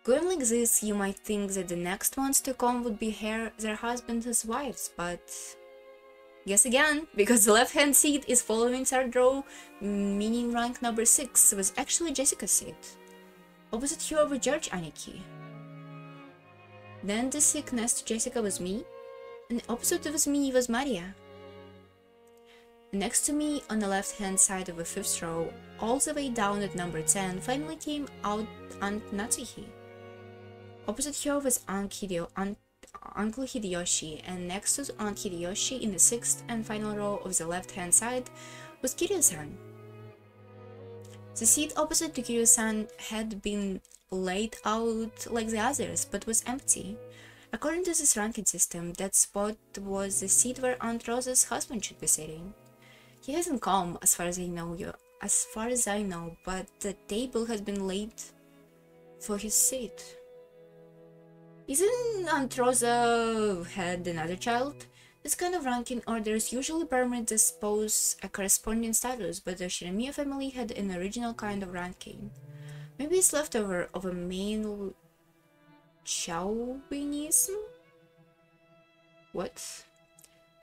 Going like this, you might think that the next ones to come would be their husbands' wives, but... Guess again, because the left-hand seat is following third row, meaning rank number 6, was actually Jessica's seat. Opposite her was George Aniki. Then the seat next to Jessica was me, and opposite of me was Maria. Next to me, on the left-hand side of the 5th row, all the way down at number 10, finally came out Aunt Natsuhi. Opposite her was Uncle Hideyoshi, and next to Aunt Hideyoshi in the 6th and final row of the left-hand side was Kiryu-san. The seat opposite to Kiryu-san had been laid out like the others, but was empty. According to this ranking system, that spot was the seat where Aunt Rosa's husband should be sitting. He hasn't come, as far as I know, but the table has been laid for his seat. Isn't Aunt Rosa had another child? This kind of ranking orders usually permit the spouse a corresponding status, but the Shinomiya family had an original kind of ranking. Maybe it's leftover of a male chauvinism? What?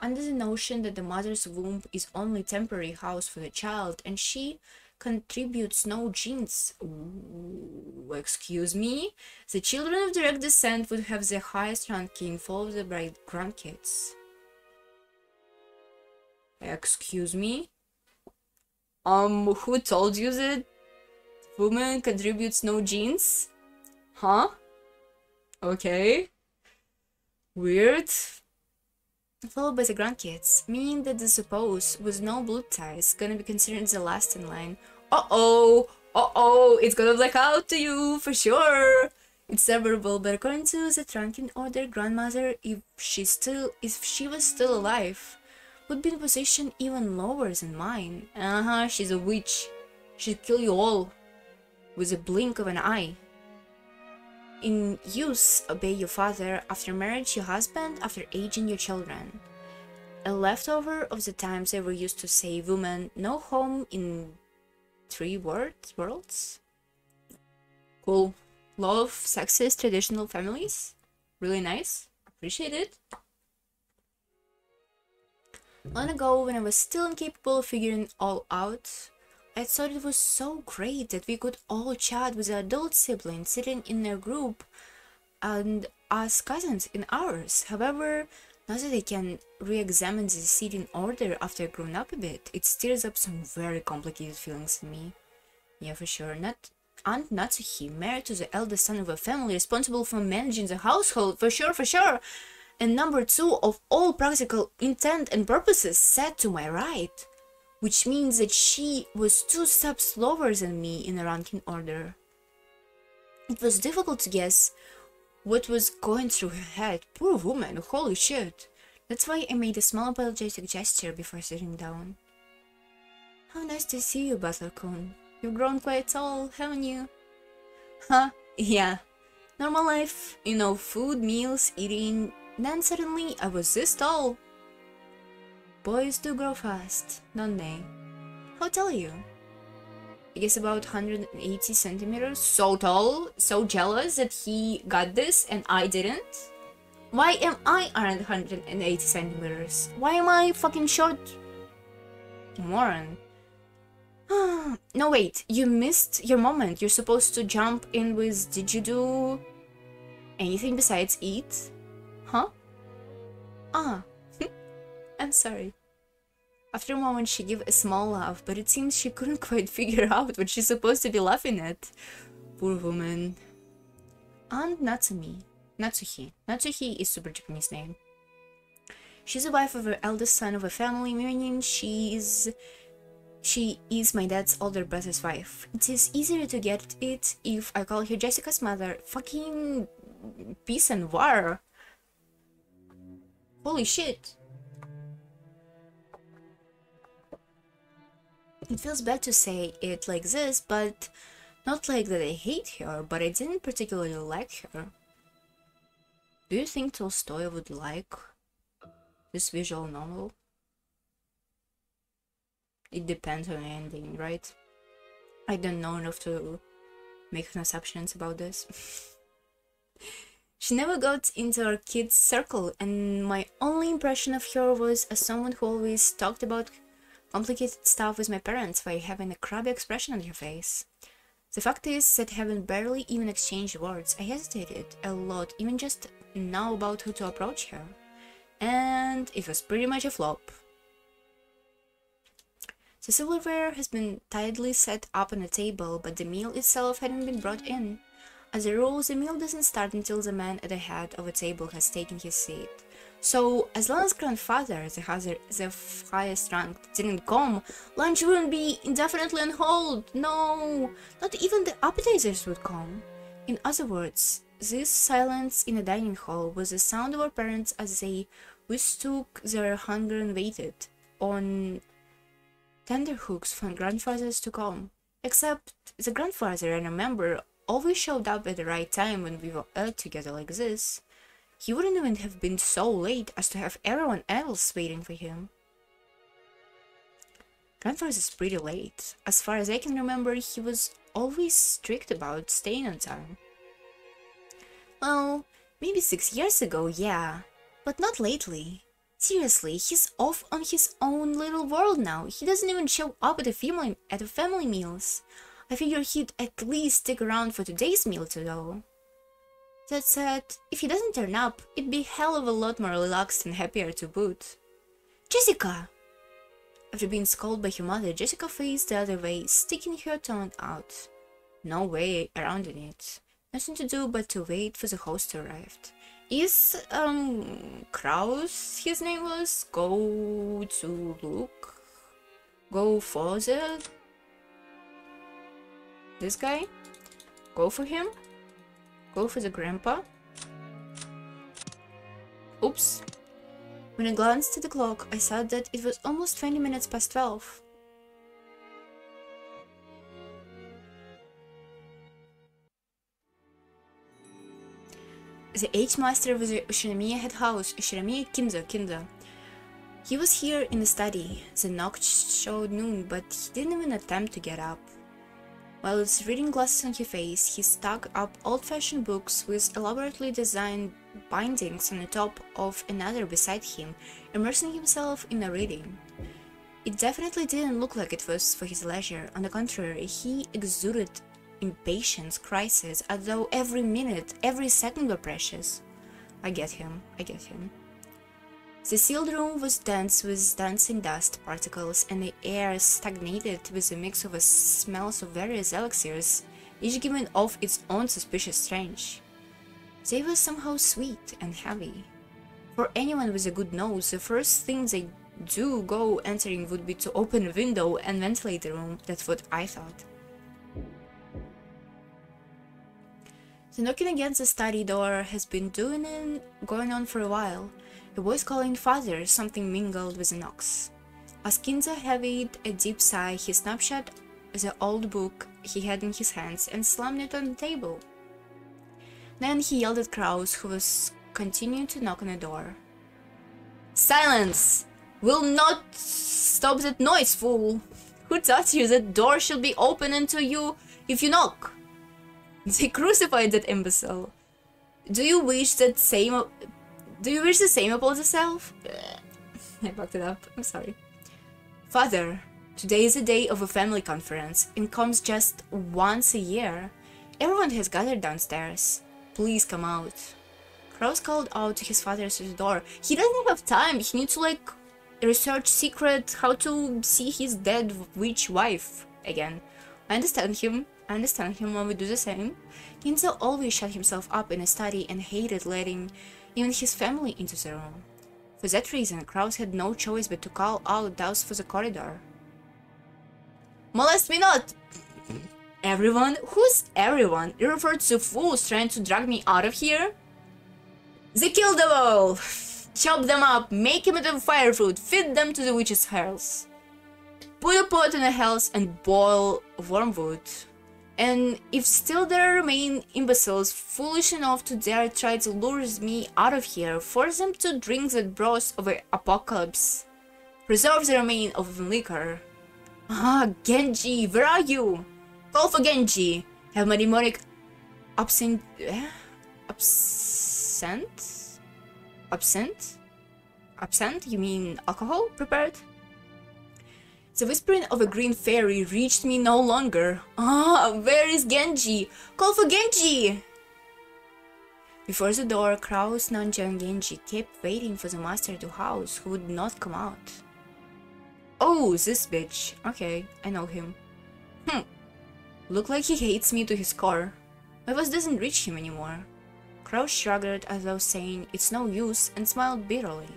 Under the notion that the mother's womb is only temporary house for the child and she contributes no genes. Ooh, excuse me? The children of direct descent would have the highest ranking, followed by grandkids. Excuse me? Who told you that woman contributes no genes? Huh? Okay. Weird. Followed by the grandkids, meaning that the suppose with no blood ties gonna be considered the last in line. Uh-oh, it's gonna black out to you, for sure. It's terrible, but according to the ranking order, grandmother, if she was still alive, would be in a position even lower than mine. She's a witch. She'd kill you all with a blink of an eye. In use, obey your father, after marriage your husband, after aging your children. A leftover of the times they were used to say woman, no home in 3 worlds? Cool. Love sexist traditional families? Really nice. Appreciate it. Long ago, when I was still incapable of figuring all out, I thought it was so great that we could all chat with the adult siblings sitting in their group and us cousins in ours. However, now that I can re-examine the seating order after I've grown up a bit, it stirs up some very complicated feelings in me. Yeah, for sure. Aunt Natsuhi, married to the eldest son of a family responsible for managing the household, for sure. And number 2 of all practical intent and purposes sat to my right, which means that she was 2 steps lower than me in the ranking order. It was difficult to guess what was going through her head. Poor woman, holy shit. That's why I made a small apologetic gesture before sitting down. How nice to see you, Butler-kun. You've grown quite tall, haven't you? Huh? Yeah. Normal life, you know, food, meals, eating. Then suddenly I was this tall. Boys do grow fast, don't they? How tall are you? I guess about 180 centimeters. So tall, so jealous that he got this and I didn't. Why am I around 180 centimeters? Why am I fucking short? Moron. No wait, you missed your moment. You're supposed to jump in with did you do anything besides eat? Huh? I'm sorry. After a moment she gave a small laugh, but it seems she couldn't quite figure out what she's supposed to be laughing at. Poor woman. Aunt Natsuhi. Natsuhi is super Japanese name. She's the wife of her eldest son of a family, meaning she is my dad's older brother's wife. It is easier to get it if I call her Jessica's mother. Fucking peace and war. Holy shit. It feels bad to say it like this, but not like that I hate her, but I didn't particularly like her. Do you think Tolstoy would like this visual novel? It depends on the ending, right? I don't know enough to make assumptions about this. She never got into our kids' circle, and my only impression of her was as someone who always talked about complicated stuff with my parents by having a crabby expression on her face. The fact is that having barely even exchanged words, I hesitated a lot, even just now about who to approach her. And it was pretty much a flop. The silverware has been tidily set up on a table, but the meal itself hadn't been brought in. As a rule, the meal doesn't start until the man at the head of a table has taken his seat. So, as long as grandfather, the highest ranked, didn't come, lunch wouldn't be indefinitely on hold. No, not even the appetizers would come. In other words, this silence in the dining hall was the sound of our parents as they withstood their hunger and waited on tenterhooks for grandfathers to come. Except the grandfather, I remember, always showed up at the right time when we were all together like this. He wouldn't even have been so late as to have everyone else waiting for him. Grandfather is pretty late. As far as I can remember, he was always strict about staying on time. Well, maybe 6 years ago, yeah, but not lately. Seriously, he's off on his own little world now. He doesn't even show up at the family meals. I figure he'd at least stick around for today's meal too, though. That said, if he doesn't turn up, it'd be a hell of a lot more relaxed and happier to boot. Jessica! After being scolded by her mother, Jessica faced the other way, sticking her tongue out. No way around it. Nothing to do but to wait for the host to arrive. Is, Kraus, his name was? Go to look? Go for this guy? Go for him? Go for the grandpa? Oops. When I glanced at the clock, I saw that it was almost 20 minutes past 12. The H-Master of the Ushinomiya head house, Ushinomiya Kinzo. He was here in the study. The knock showed noon, but he didn't even attempt to get up. While with reading glasses on his face, he stuck up old-fashioned books with elaborately designed bindings on the top of another beside him, immersing himself in a reading. It definitely didn't look like it was for his leisure. On the contrary, he exuded impatience, crisis, as though every minute, every second were precious. I get him. The sealed room was dense with dancing dust particles, and the air stagnated with a mix of smells of various elixirs, each giving off its own suspicious stench. They were somehow sweet and heavy. For anyone with a good nose, the first thing they do go entering would be to open a window and ventilate the room. That's what I thought. The knocking against the study door has been going on for a while. A voice calling "Father," something mingled with the knocks. As Kinzo heaved a deep sigh, he snapshot the old book he had in his hands and slammed it on the table. Then he yelled at Kraus, who was continuing to knock on the door. "Silence! Will not stop that noise, fool! Who taught you that door should be open unto you if you knock? They crucified that imbecile. Do you wish the same upon yourself?" I fucked it up. I'm sorry. "Father, today is a day of a family conference. It comes just once a year. Everyone has gathered downstairs. Please come out." Kraus called out to his father through the door. He doesn't have time. He needs to, like, research secret how to see his dead witch wife again. I understand him when we do the same. Kinzo always shut himself up in a study and hated letting even his family into the room. For that reason, Kraus had no choice but to call out those for the corridor. "Molest me not!" "Everyone? Who's everyone? You referred to fools trying to drag me out of here?" "They killed them all! Chop them up, make them into firewood, feed them to the witches' hells. Put a pot in a house and boil wormwood. And if still there remain imbeciles foolish enough to dare try to lure me out of here, force them to drink the broth of an apocalypse. Preserve the remain of liquor. Ah, Genji, where are you? Call for Genji. Have my demonic absent? You mean alcohol prepared?" The whispering of a green fairy reached me no longer. "Ah, where is Genji? Call for Genji!" Before the door, Kraus, Nanja, and Genji kept waiting for the master of the house, who would not come out. "Oh, this bitch. Okay, I know him. Look like he hates me to his core. My voice doesn't reach him anymore." Kraus shrugged as though saying it's no use and smiled bitterly.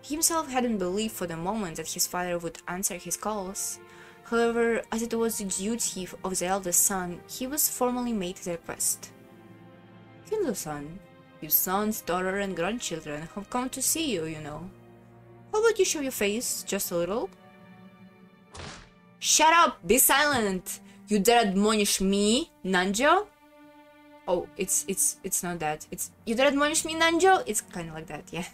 He himself hadn't believed for the moment that his father would answer his calls. However, as it was the duty of the eldest son, he was formally made the request. "Kinzo-san, your sons, daughter, and grandchildren have come to see you, you know. How about you show your face, just a little?" "Shut up! Be silent! You dare admonish me, Nanjo?" Oh, it's not that. It's, "You dare admonish me, Nanjo?" It's kind of like that, yeah.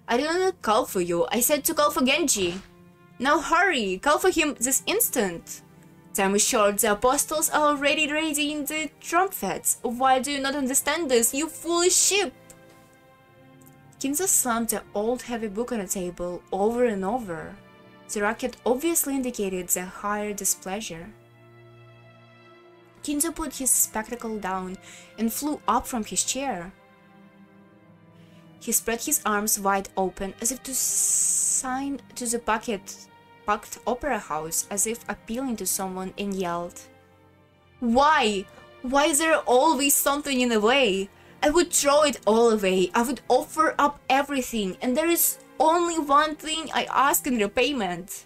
"I didn't call for you. I said to call for Genji. Now hurry! Call for him this instant!" Time is short, the apostles are already raising the trumpets. Why do you not understand this, you foolish sheep? Kinzo slammed the old heavy book on the table over and over. The racket obviously indicated the higher displeasure. Kinzo put his spectacle down and flew up from his chair. He spread his arms wide open as if to sign to the packed opera house, as if appealing to someone, and yelled, "Why? Why is there always something in the way? I would throw it all away. I would offer up everything, and there is only one thing I ask in repayment.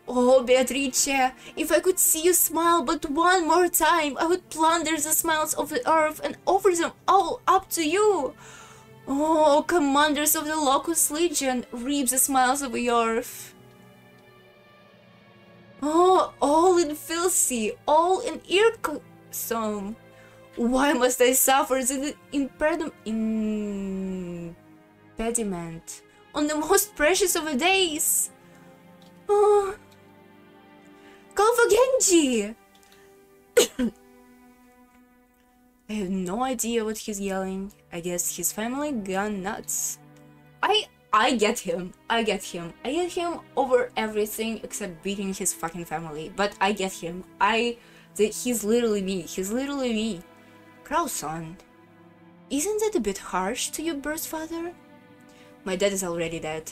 Oh, Beatrice, if I could see you smile but one more time, I would plunder the smiles of the earth and offer them all up to you. Oh, commanders of the Locust Legion, reap the smiles of the earth. Oh, all in filthy, all in irksome. Why must I suffer the impediment on the most precious of the days? Oh, call for Genji! I have no idea what he's yelling. I guess his family gone nuts. I get him. I get him over everything except beating his fucking family. But I get him. He's literally me. He's literally me. Crow-son, isn't that a bit harsh to your birth father? My dad is already dead.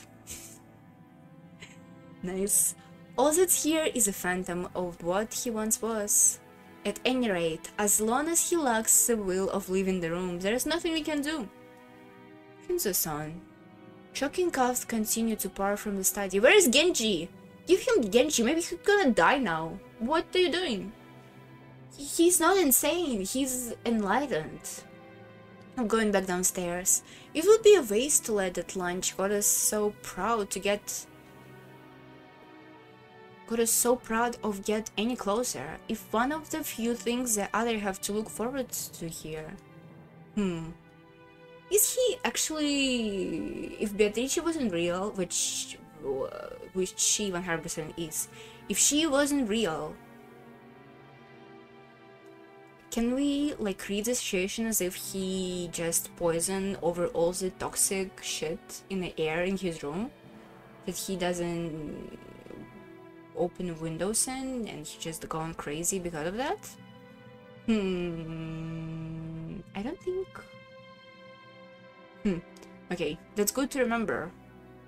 Nice. All that's here is a phantom of what he once was. At any rate, as long as he lacks the will of leaving the room, there is nothing we can do. Kinzo-san. Shocking coughs continue to pour from the study. Where is Genji? Give him Genji, maybe he's gonna die now. What are you doing? He's not insane, he's enlightened. I'm going back downstairs. It would be a waste to let that lunch got us so proud of get any closer. If one of the few things the other have to look forward to here. Is he actually... If Beatrice wasn't real, which she 100% is, if she wasn't real, can we like read the situation as if he just poisoned over all the toxic shit in the air in his room? That he doesn't open windows in and he just gone crazy because of that? I don't think... Okay, that's good to remember.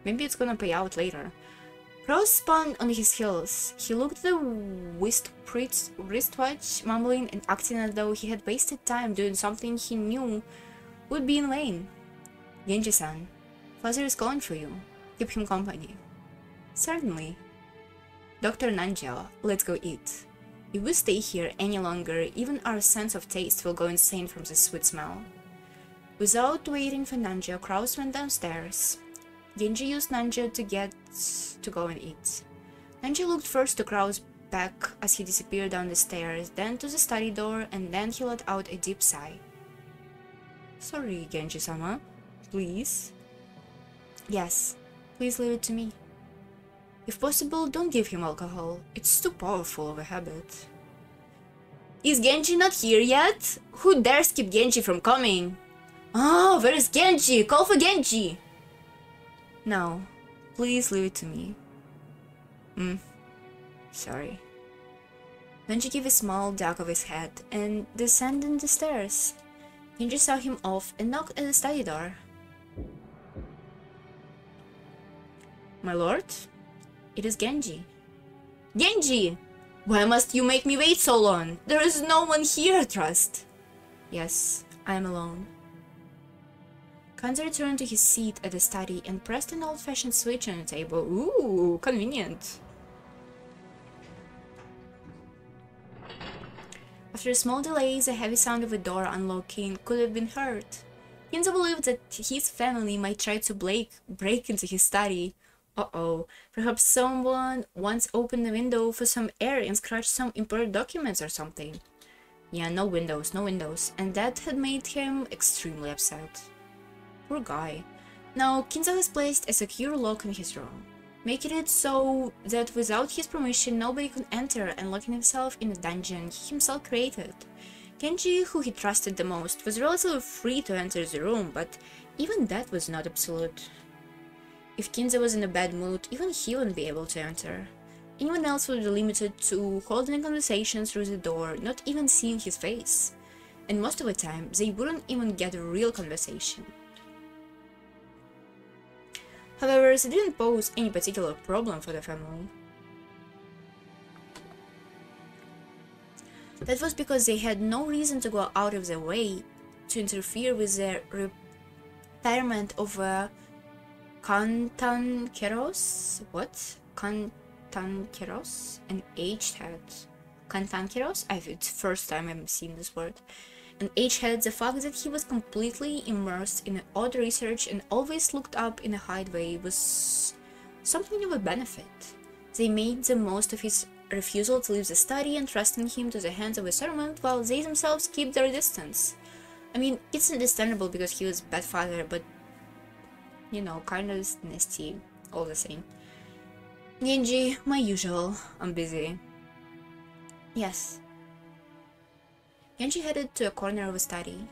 Maybe it's gonna pay out later. Crow spun on his heels. He looked at the wristwatch, mumbling and acting as though he had wasted time doing something he knew would be in vain. Genji-san, father is calling for you. Keep him company. Certainly. Dr. Nanjo, let's go eat. If we stay here any longer, even our sense of taste will go insane from the sweet smell. Without waiting for Nanjo, Kraus went downstairs. Genji used Nanjo to go and eat. Nanjo looked first to Kraus' back as he disappeared down the stairs, then to the study door, and then he let out a deep sigh. Sorry, Genji-sama. Please? Yes, please leave it to me. If possible, don't give him alcohol. It's too powerful of a habit. Is Genji not here yet? Who dares keep Genji from coming? Oh, where is Genji? Call for Genji! No, please leave it to me. Sorry. Genji gave a small duck of his head and descended the stairs. Genji saw him off and knocked at the study door. My lord? It is Genji. Genji! Why must you make me wait so long? There is no one here, I trust. Yes, I am alone. Kanzo returned to his seat at the study and pressed an old-fashioned switch on the table. Ooh, convenient. After a small delay, the heavy sound of a door unlocking could have been heard. Kinzo believed that his family might try to break into his study. Uh-oh, perhaps someone once opened the window for some air and scratched some important documents or something. Yeah, no windows, and that had made him extremely upset. Poor guy. Now, Kinzo has placed a secure lock in his room. making it so that without his permission nobody could enter, and locking himself in a dungeon he himself created. Genji, who he trusted the most, was relatively free to enter the room, but even that was not absolute. If Kinza was in a bad mood, even he wouldn't be able to enter. Anyone else would be limited to holding a conversation through the door, not even seeing his face. And most of the time, they wouldn't even get a real conversation. However, it didn't pose any particular problem for the family. That was because they had no reason to go out of their way to interfere with the retirement of Kantankeros? What? Kantankeros? An aged head. Kantankeros? It's the first time I'm seeing this word. An aged head, the fact that he was completely immersed in odd research and always looked up in a hideaway was something of a benefit. They made the most of his refusal to leave the study and trusting him to the hands of a servant while they themselves keep their distance. I mean, it's understandable because he was a bad father, but you know, kind of nasty all the same. Genji, my usual, I'm busy. Yes. Genji headed to a corner of the study.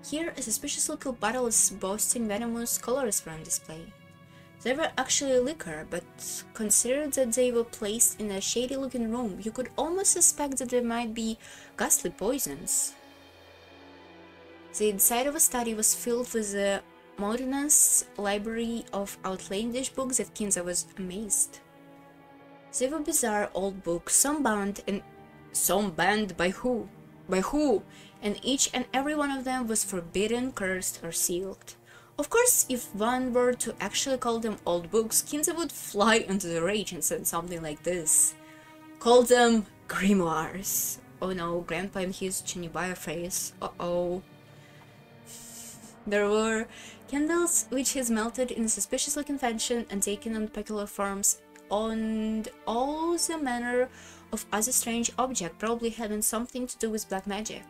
Here, a suspicious-looking bottle is boasting venomous colors were on display. They were actually liquor, but considered that they were placed in a shady-looking room, you could almost suspect that they might be ghastly poisons. The inside of the study was filled with a mountainous library of outlandish books that Kinza was amazed. They were bizarre old books, some bound by who? By who? And each and every one of them was forbidden, cursed, or sealed. Of course, if one were to actually call them old books, Kinza would fly into the rage and say something like this. Call them grimoires. Oh no, Grandpa and his Chinibaya face. Uh-oh. There were candles which he melted in a suspicious-looking fashion and taken on peculiar forms, and all the manner of other strange objects, probably having something to do with black magic.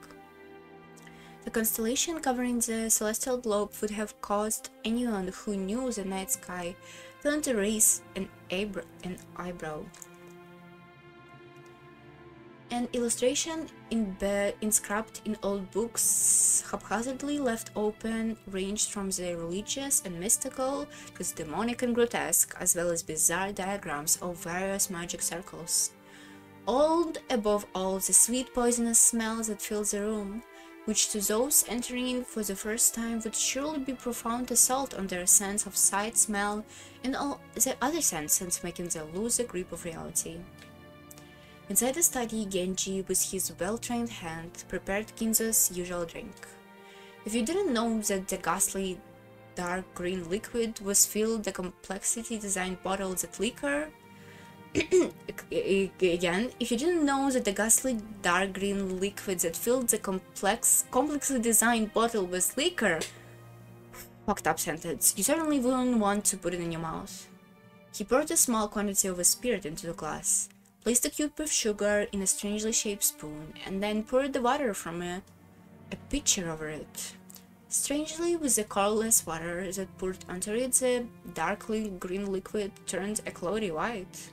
The constellation covering the celestial globe would have caused anyone who knew the night sky to raise an eyebrow. An illustration inscribed in old books, haphazardly left open, ranged from the religious and mystical to the demonic and grotesque, as well as bizarre diagrams of various magic circles. Old above all, the sweet poisonous smell that fills the room, which to those entering for the first time would surely be profound assault on their sense of sight, smell, and all the other senses, making them lose the grip of reality. Inside the study, Genji, with his well-trained hand, prepared Kinza's usual drink. If you didn't know that the ghastly dark green liquid was filled the complexity designed bottle that liquor, again, if you didn't know that the ghastly dark green liquid that filled the complexly designed bottle was liquor, fucked up sentence, you certainly wouldn't want to put it in your mouth. He poured a small quantity of a spirit into the glass, placed a cube of sugar in a strangely shaped spoon, and then poured the water from a pitcher over it. Strangely, with the colorless water that poured onto it, the darkly green liquid turned a cloudy white.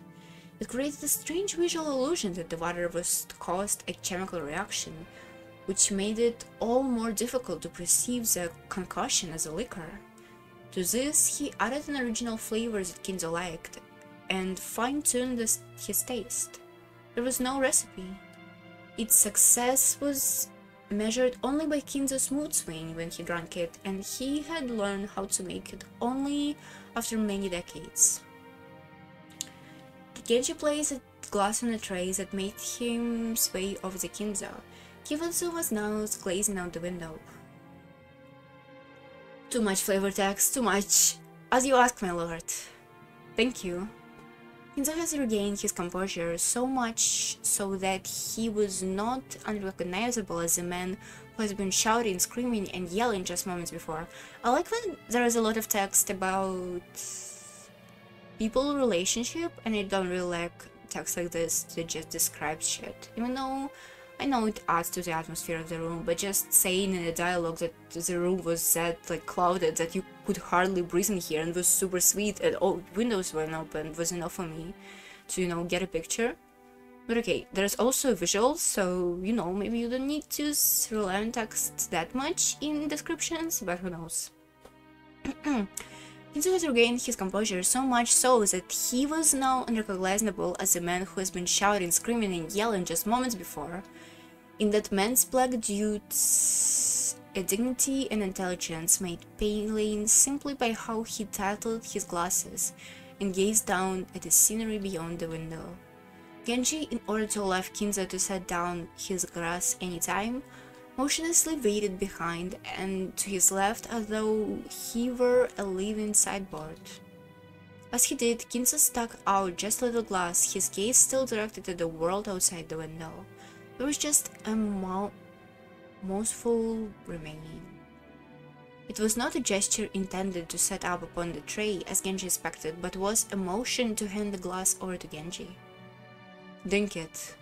It created a strange visual illusion that the water was caused a chemical reaction, which made it all more difficult to perceive the concoction as a liquor. To this, he added an original flavor that Kinza liked, and fine-tuned his taste. There was no recipe. Its success was measured only by Kinza's mood swing when he drank it, and he had learned how to make it only after many decades. Genji placed a glass on a tray that made him sway over the Kinza. Kibutsu was now glazing out the window. Too much flavor text, too much. As you ask, my lord. Thank you. Kinza has regained his composure, so much so that he was not unrecognizable as the man who has been shouting, screaming, and yelling just moments before. I like when there is a lot of text about people relationship, and I don't really like text like this that just describes shit. Even though I know it adds to the atmosphere of the room, but just saying in a dialogue that the room was set like clouded, that you could hardly breathe in here and was super sweet, and all windows weren't open, was enough for me to, you know, get a picture. But okay, there's also a visual, so, you know, maybe you don't need to rely on text that much in descriptions, but who knows. Kinzo has regained his composure, so much so that he was now unrecognizable as the man who has been shouting, screaming, and yelling just moments before. In that man's black dudes, a dignity and intelligence made plain simply by how he titled his glasses and gazed down at the scenery beyond the window. Genji, in order to allow Kinzo to set down his glass anytime, motionlessly waited behind and to his left as though he were a living sideboard. As he did, Kinzo stuck out just a little glass, his gaze still directed at the world outside the window. There was just a mouthful remaining. It was not a gesture intended to set up upon the tray, as Genji expected, but was a motion to hand the glass over to Genji. Drink it,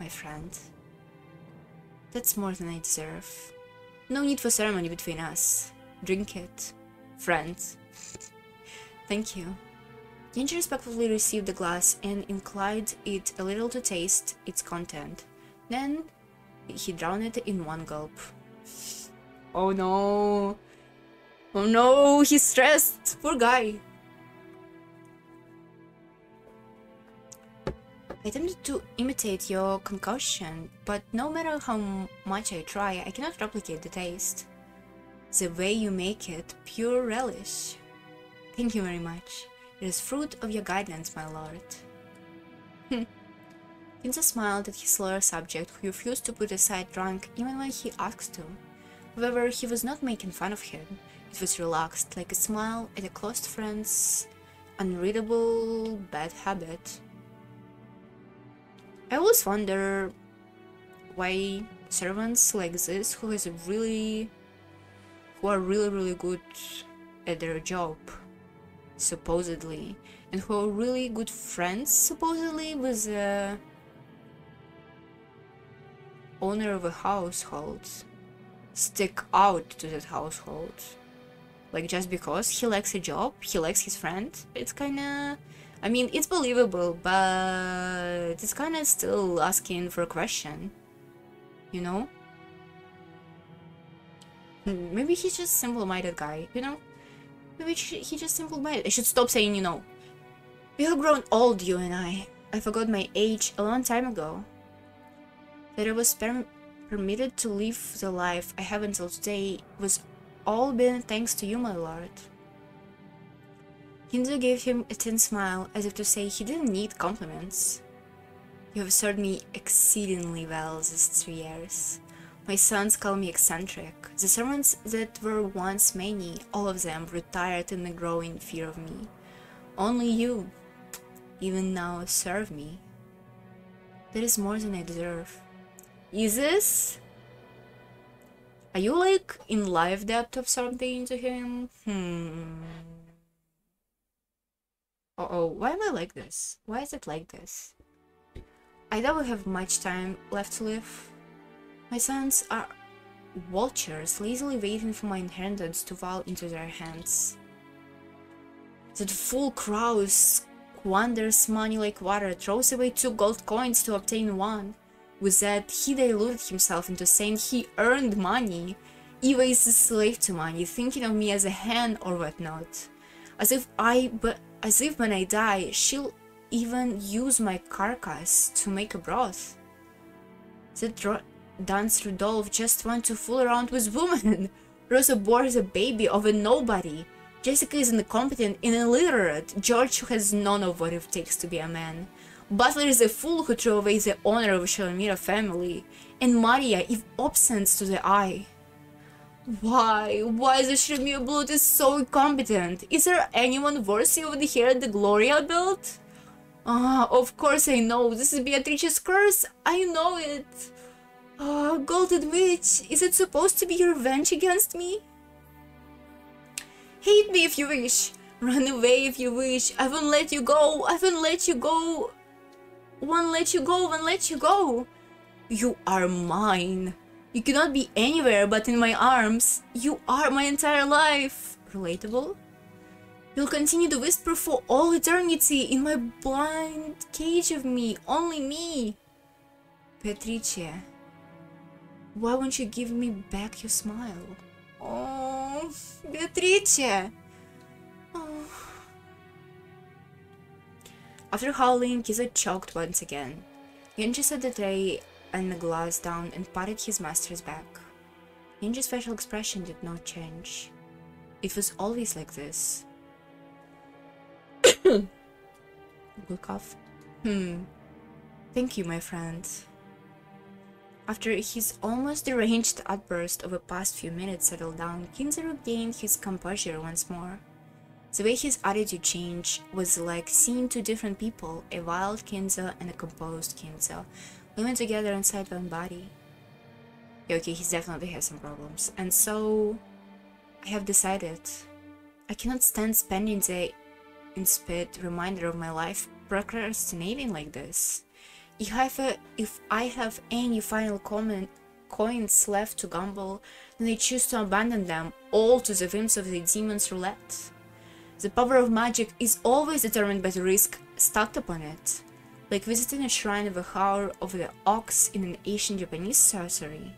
my friend. That's more than I deserve. No need for ceremony between us. Drink it, friend. Thank you. Genji respectfully received the glass and inclined it a little to taste its content. Then he drowned it in one gulp. Oh no! Oh no! He's stressed! Poor guy! I attempted to imitate your concoction, but no matter how much I try, I cannot replicate the taste. The way you make it, pure relish. Thank you very much. It is fruit of your guidance, my lord. Kinzo smiled at his loyal subject, who refused to put aside drunk even when he asked to. However, he was not making fun of him. It was relaxed, like a smile at a close friend's unreadable bad habit. I always wonder why servants like this, who are really good at their job, supposedly, and who are really good friends, supposedly, with the owner of a household, stick out to that household. Like, just because he likes a job, he likes his friend, it's kinda... I mean, it's believable, but it's kinda still asking for a question, you know? Maybe he's just simple-minded guy, you know? Maybe he's just simple-minded. I should stop saying, you know. We have grown old, you and I. I forgot my age a long time ago. That I was permitted to live the life I have until today was all been thanks to you, my lord. Kinzo gave him a thin smile, as if to say he didn't need compliments. You have served me exceedingly well these 3 years. My sons call me eccentric. The servants that were once many, all of them retired in a growing fear of me. Only you, even now, serve me. That is more than I deserve. Is this? Are you like in life depth of something to him? Uh-oh, why am I like this? Why is it like this? I don't have much time left to live. My sons are vultures, lazily waiting for my inheritance to fall into their hands. That fool crow squanders money like water, throws away 2 gold coins to obtain 1. With that, he deluded himself into saying he earned money. Eva is a slave to money, thinking of me as a hen or whatnot. As if when I die, she'll even use my carcass to make a broth. That Dance Rudolph just want to fool around with women. Rosa bore is a baby of a nobody. Jessica is incompetent and illiterate. George has none of what it takes to be a man. Butler is a fool who threw away the honor of a Shalamira family. And Maria, if absent to the eye. Why is the Shalamira blood is so incompetent? Is there anyone worthy of the hair the Gloria built? Ah, of course I know. This is Beatrice's curse. I know it. Ah, Golden Witch, is it supposed to be your revenge against me? Hate me if you wish. Run away if you wish. I won't let you go. I won't let you go. Won't let you go. Won't let you go. You are mine. You cannot be anywhere but in my arms. You are my entire life. relatable? You'll continue to whisper for all eternity in my blind cage of me, only me. Beatrice, why won't you give me back your smile? Oh, Beatrice! Oh. After howling, Kiza choked once again. Genji set the tray and the glass down and patted his master's back. Genji's facial expression did not change. It was always like this. Good cough. Thank you, my friend. After his almost deranged outburst of the past few minutes settled down, Kinza regained his composure once more. The way his attitude changed was like seeing two different people, a wild Kinza and a composed Kinza, living together inside one body. Yeah, okay, he definitely has some problems. And so, I have decided I cannot stand spending the insipid reminder of my life procrastinating like this. If I have any final coins left to gamble, then I choose to abandon them all to the whims of the demon's roulette. The power of magic is always determined by the risk stacked upon it, like visiting a shrine of the Hour of the Ox in an ancient Japanese sorcery.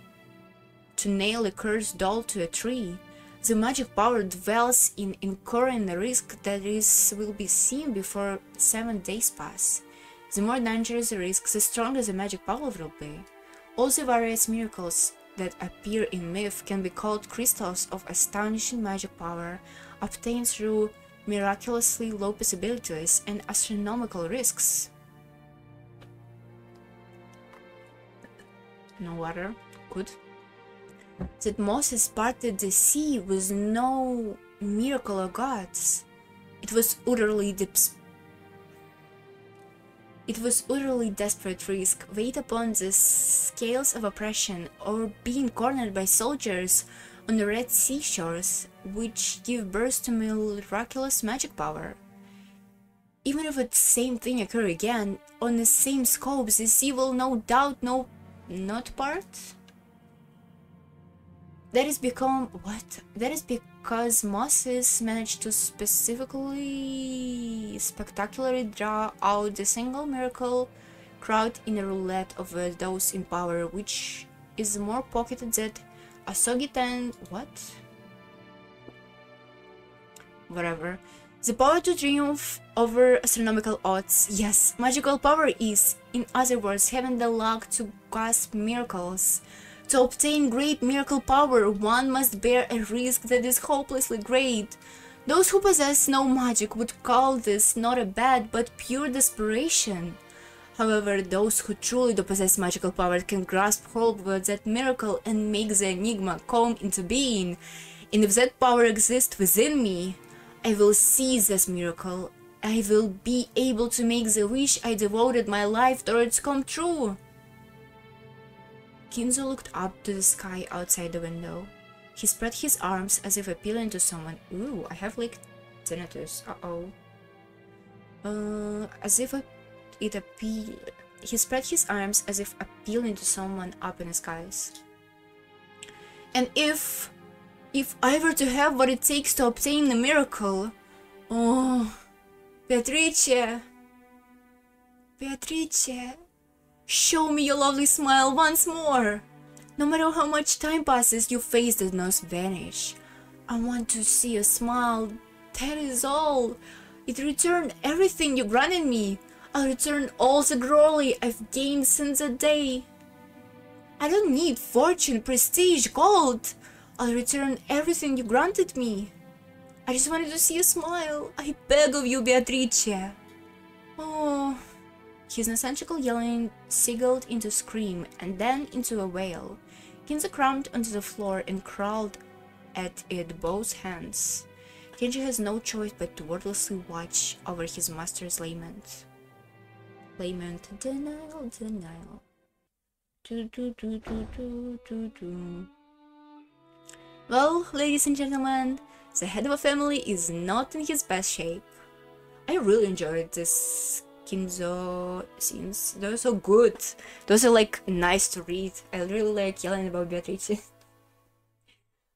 To nail a cursed doll to a tree, the magic power dwells in incurring the risk that will be seen before 7 days pass. The more dangerous the risk, the stronger the magic power will be. All the various miracles that appear in myth can be called crystals of astonishing magic power, obtained through miraculously low possibilities and astronomical risks. No water. Good. That Moses parted the sea was no miracle of God's. It was utterly desperate risk, weighed upon the scales of oppression, or being cornered by soldiers on the Red Sea shores, which give birth to miraculous magic power. Even if the same thing occur again, on the same scope, the sea will no doubt not part. That is because Moses managed to spectacularly draw out the single miracle crowd in a roulette of those in power, which is more pocketed than Asogitan. What? Whatever. The power to triumph over astronomical odds. Yes, magical power is, in other words, having the luck to grasp miracles. To obtain great miracle power, one must bear a risk that is hopelessly great. Those who possess no magic would call this not a bad but pure desperation. However, those who truly do possess magical power can grasp hold of that miracle and make the enigma come into being. And if that power exists within me, I will seize this miracle. I will be able to make the wish I devoted my life towards come true. Kinzo looked up to the sky outside the window. He spread his arms as if appealing to someone. Ooh, I have like tinnitus. He spread his arms as if appealing to someone up in the skies. And if I were to have what it takes to obtain the miracle, oh, Beatrice, show me your lovely smile once more. No matter how much time passes, your face does not vanish. I want to see a smile, that is all. It returned everything you granted me. I'll return all the glory I've gained since that day. I don't need fortune, prestige, gold. I'll return everything you granted me. I just wanted to see a smile. I beg of you, Beatrice. Oh. His nonsensical yelling seagulled into a scream and then into a wail. Kinza crouched onto the floor and crawled at it both hands. Kenji has no choice but to wordlessly watch over his master's lament. Denial. Well, ladies and gentlemen, the head of a family is not in his best shape. I really enjoyed this Kinzo scenes. They're so good. Those are like nice to read. I really like yelling about Beatrice.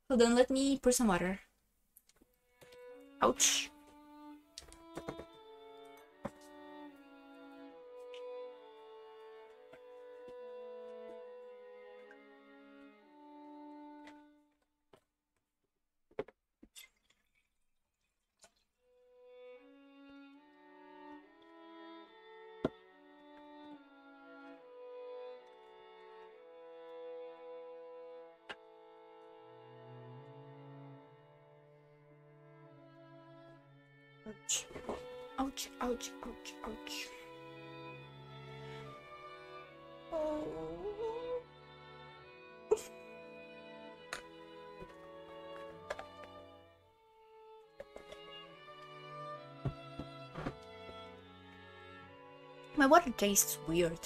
Hold on, let me pour some water. Ouch. Ouch. Ouch, ouch, ouch, ouch. Oh. My water tastes weird.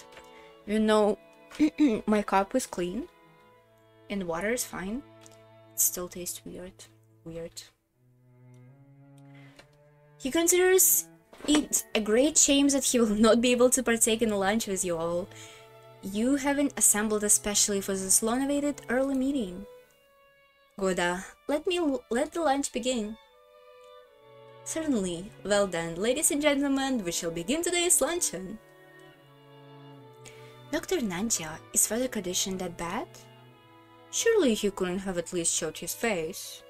You know, my cup is clean and the water is fine. It still tastes weird. Weird. He considers it a great shame that he will not be able to partake in the lunch with you all. You haven't assembled especially for this long-awaited early meeting. Goda, let the lunch begin. Certainly. Well then, ladies and gentlemen, we shall begin today's luncheon. Dr. Nanja, is father's condition that bad? Surely he couldn't have at least showed his face.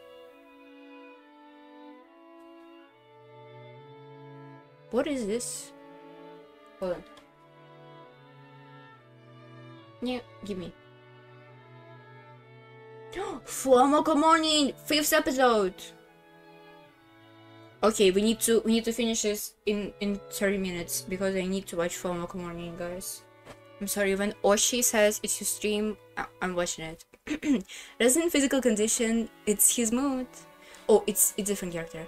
What is this? Hold on. Yeah, give me. Fuamoko morning! 5th episode! Okay, we need to finish this in 30 minutes because I need to watch Fuamoko morning, guys. I'm sorry, when Oshi says it's your stream, I'm watching it. Rather than physical condition, it's his mood. Oh, it's a different character.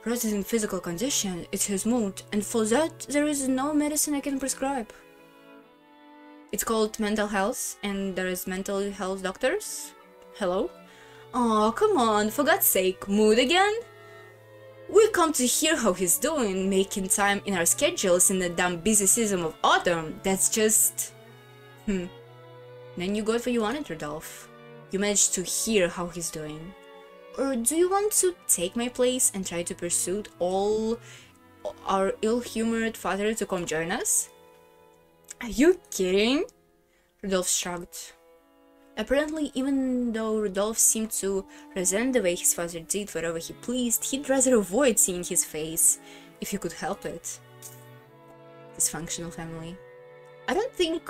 Rather than physical condition, it's his mood, and for that there is no medicine I can prescribe. It's called mental health, and there is mental health doctors. Hello? Oh, come on, for God's sake, mood again? We come to hear how he's doing, making time in our schedules in the damn busy season of autumn. That's just... Then you got what you wanted, Rodolphe. You managed to hear how he's doing. Or do you want to take my place and try to pursue all our ill-humored father to come join us? Are you kidding? Rodolphe shrugged. Apparently, even though Rodolphe seemed to resent the way his father did whatever he pleased, he'd rather avoid seeing his face, if he could help it. Dysfunctional family. I don't think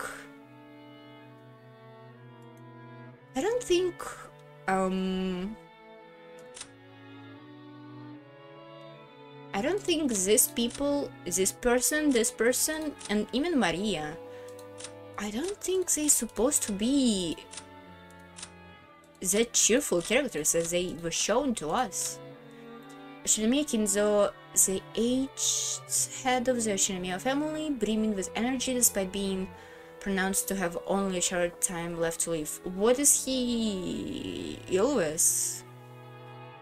this person, and even Maria, I don't think they're supposed to be that cheerful characters as they were shown to us. Shinomiya Kinzo, the aged head of the Shinomiya family, brimming with energy despite being pronounced to have only a short time left to live. What is he ill with?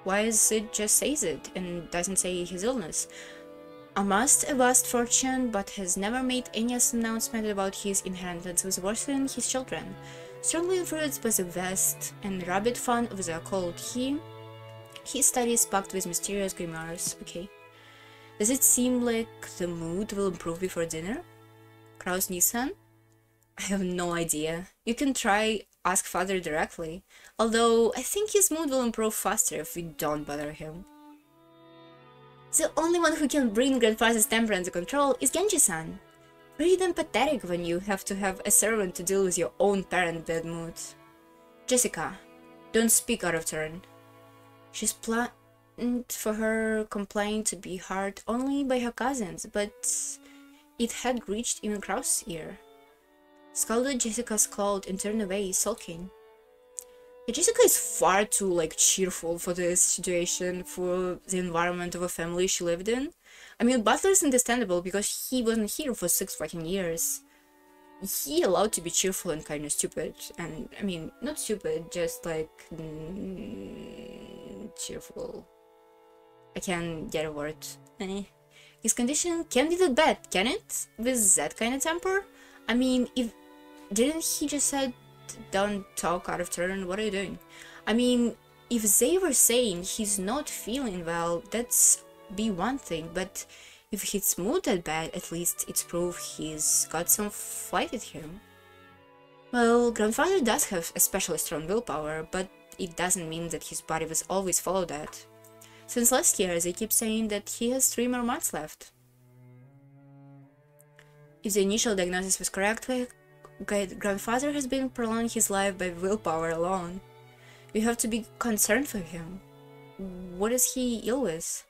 Why is it just says it and doesn't say his illness? Amassed a vast fortune, but has never made any announcement about his inheritance, was worse than his children. Strongly influenced by the vast and rabid fun of the occult, his studies packed with mysterious grimoires. Okay. Does it seem like the mood will improve before dinner? Kraus Nissan? I have no idea. You can try ask father directly, although I think his mood will improve faster if we don't bother him. The only one who can bring grandfather's temper under control is Genji-san. Pretty damn pathetic when you have to have a servant to deal with your own parent bad mood. Jessica, don't speak out of turn. She's planned for her complaint to be heard only by her cousins, but it had reached even Kraus' ear. Scalded Jessica scowled and turned away, sulking. Yeah, Jessica is far too, cheerful for this situation, for the environment of a family she lived in. I mean, Butler is understandable because he wasn't here for 6 fucking years. He allowed to be cheerful and kind of stupid. And, I mean, not stupid, just cheerful. I can't get a word. His condition can't be that bad, can it? With that kind of temper? I mean, didn't he just said, don't talk out of turn? What are you doing? I mean, if they were saying he's not feeling well, that's be one thing, but if he's moved that bad, at least it's proof he's got some fight in him. Well, grandfather does have especially strong willpower, but it doesn't mean that his body will always follow that. Since last year, they keep saying that he has 3 more months left. If the initial diagnosis was correct, grandfather has been prolonging his life by willpower alone. We have to be concerned for him. What is he ill with?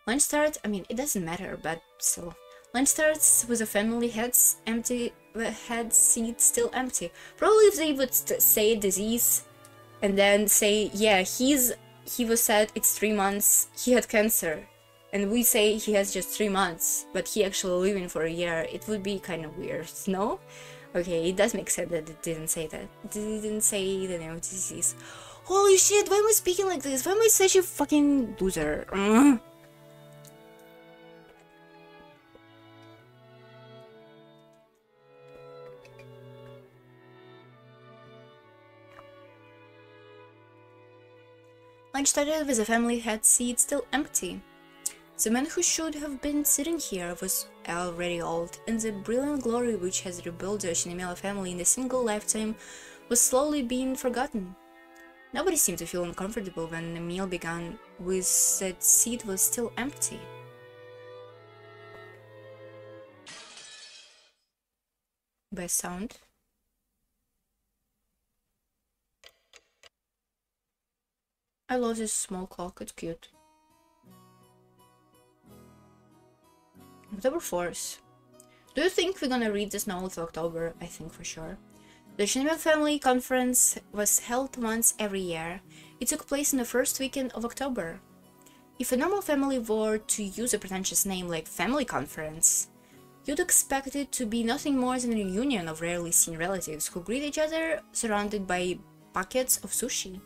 Lunch starts, I mean, it doesn't matter, but still. Lunch starts with the family heads empty, head seat still empty. Probably if they would say disease and then say, yeah, he was said it's 3 months, he had cancer. And we say he has just 3 months, but he actually living for a year. It would be kind of weird, no? Okay, it does make sense that it didn't say that. It didn't say the name of the disease. Holy shit, why am I speaking like this? Why am I such a fucking loser? Lunch started with the family head seat still empty. The man who should have been sitting here was already old, and the brilliant glory which has rebuilt the Shinemela family in a single lifetime was slowly being forgotten. Nobody seemed to feel uncomfortable when the meal began, with that seat was still empty. Best sound. I love this small clock, it's cute. October 4th. Do you think we're gonna read this novel till October? I think for sure. The Shinemela Family Conference was held once every year. It took place in the first weekend of October. If a normal family were to use a pretentious name like Family Conference, you'd expect it to be nothing more than a reunion of rarely seen relatives who greet each other surrounded by buckets of sushi.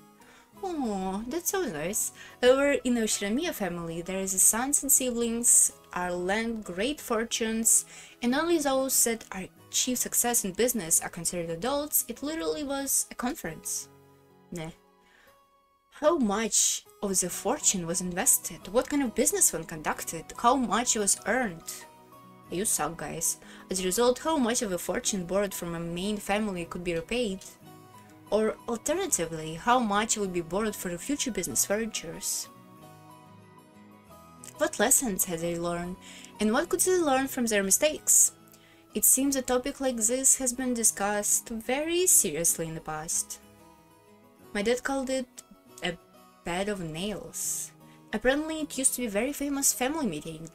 Oh, that's so nice. However, in the Shinomiya family, there is sons and siblings are lent great fortunes, and only those that are achieve success in business are considered adults. It literally was a conference. Nah. How much of the fortune was invested? What kind of business was conducted? How much was earned? You suck, guys. As a result, how much of a fortune borrowed from a main family could be repaid? Or alternatively, how much would be borrowed for the future business ventures? What lessons had they learned, and what could they learn from their mistakes? It seems a topic like this has been discussed very seriously in the past. My dad called it a bed of nails. Apparently it used to be a very famous family meeting.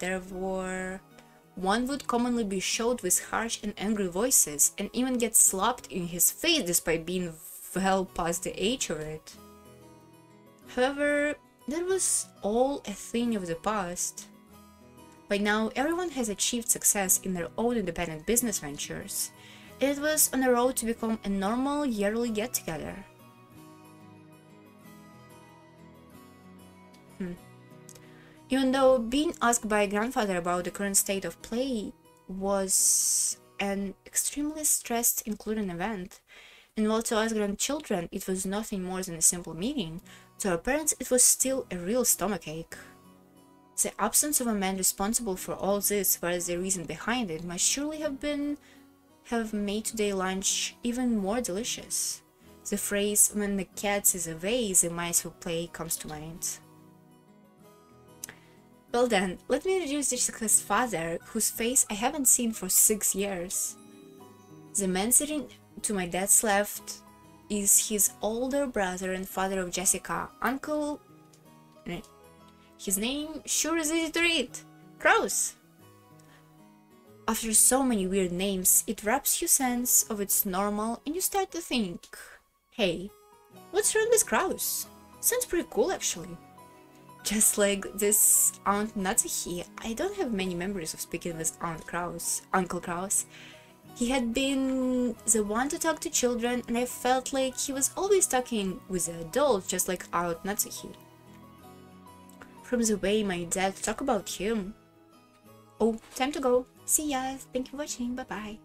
One would commonly be shouted with harsh and angry voices, and even get slapped in his face despite being well past the age of it. However, that was all a thing of the past. By now, everyone has achieved success in their own independent business ventures, and it was on the road to become a normal yearly get-together. Even though being asked by grandfather about the current state of play was an extremely stressed including event, and while to us grandchildren it was nothing more than a simple meeting, to our parents it was still a real stomachache. The absence of a man responsible for all this, whereas the reason behind it, must surely have made today's lunch even more delicious. The phrase, "when the cat is away, the mice will play," comes to mind. Well then, let me introduce Jessica's father, whose face I haven't seen for 6 years. The man sitting to my dad's left is his older brother and father of Jessica, Uncle... His name sure is easy to read. Kraus. After so many weird names, it wraps you sense of its normal and you start to think, hey, what's wrong with Kraus? Sounds pretty cool actually. Just like this Aunt Natsuhi, I don't have many memories of speaking with Uncle Kraus. He had been the one to talk to children, and I felt like he was always talking with the adults, just like Aunt Natsuhi. From the way my dad talked about him. Oh, time to go. See ya. Thank you for watching. Bye bye.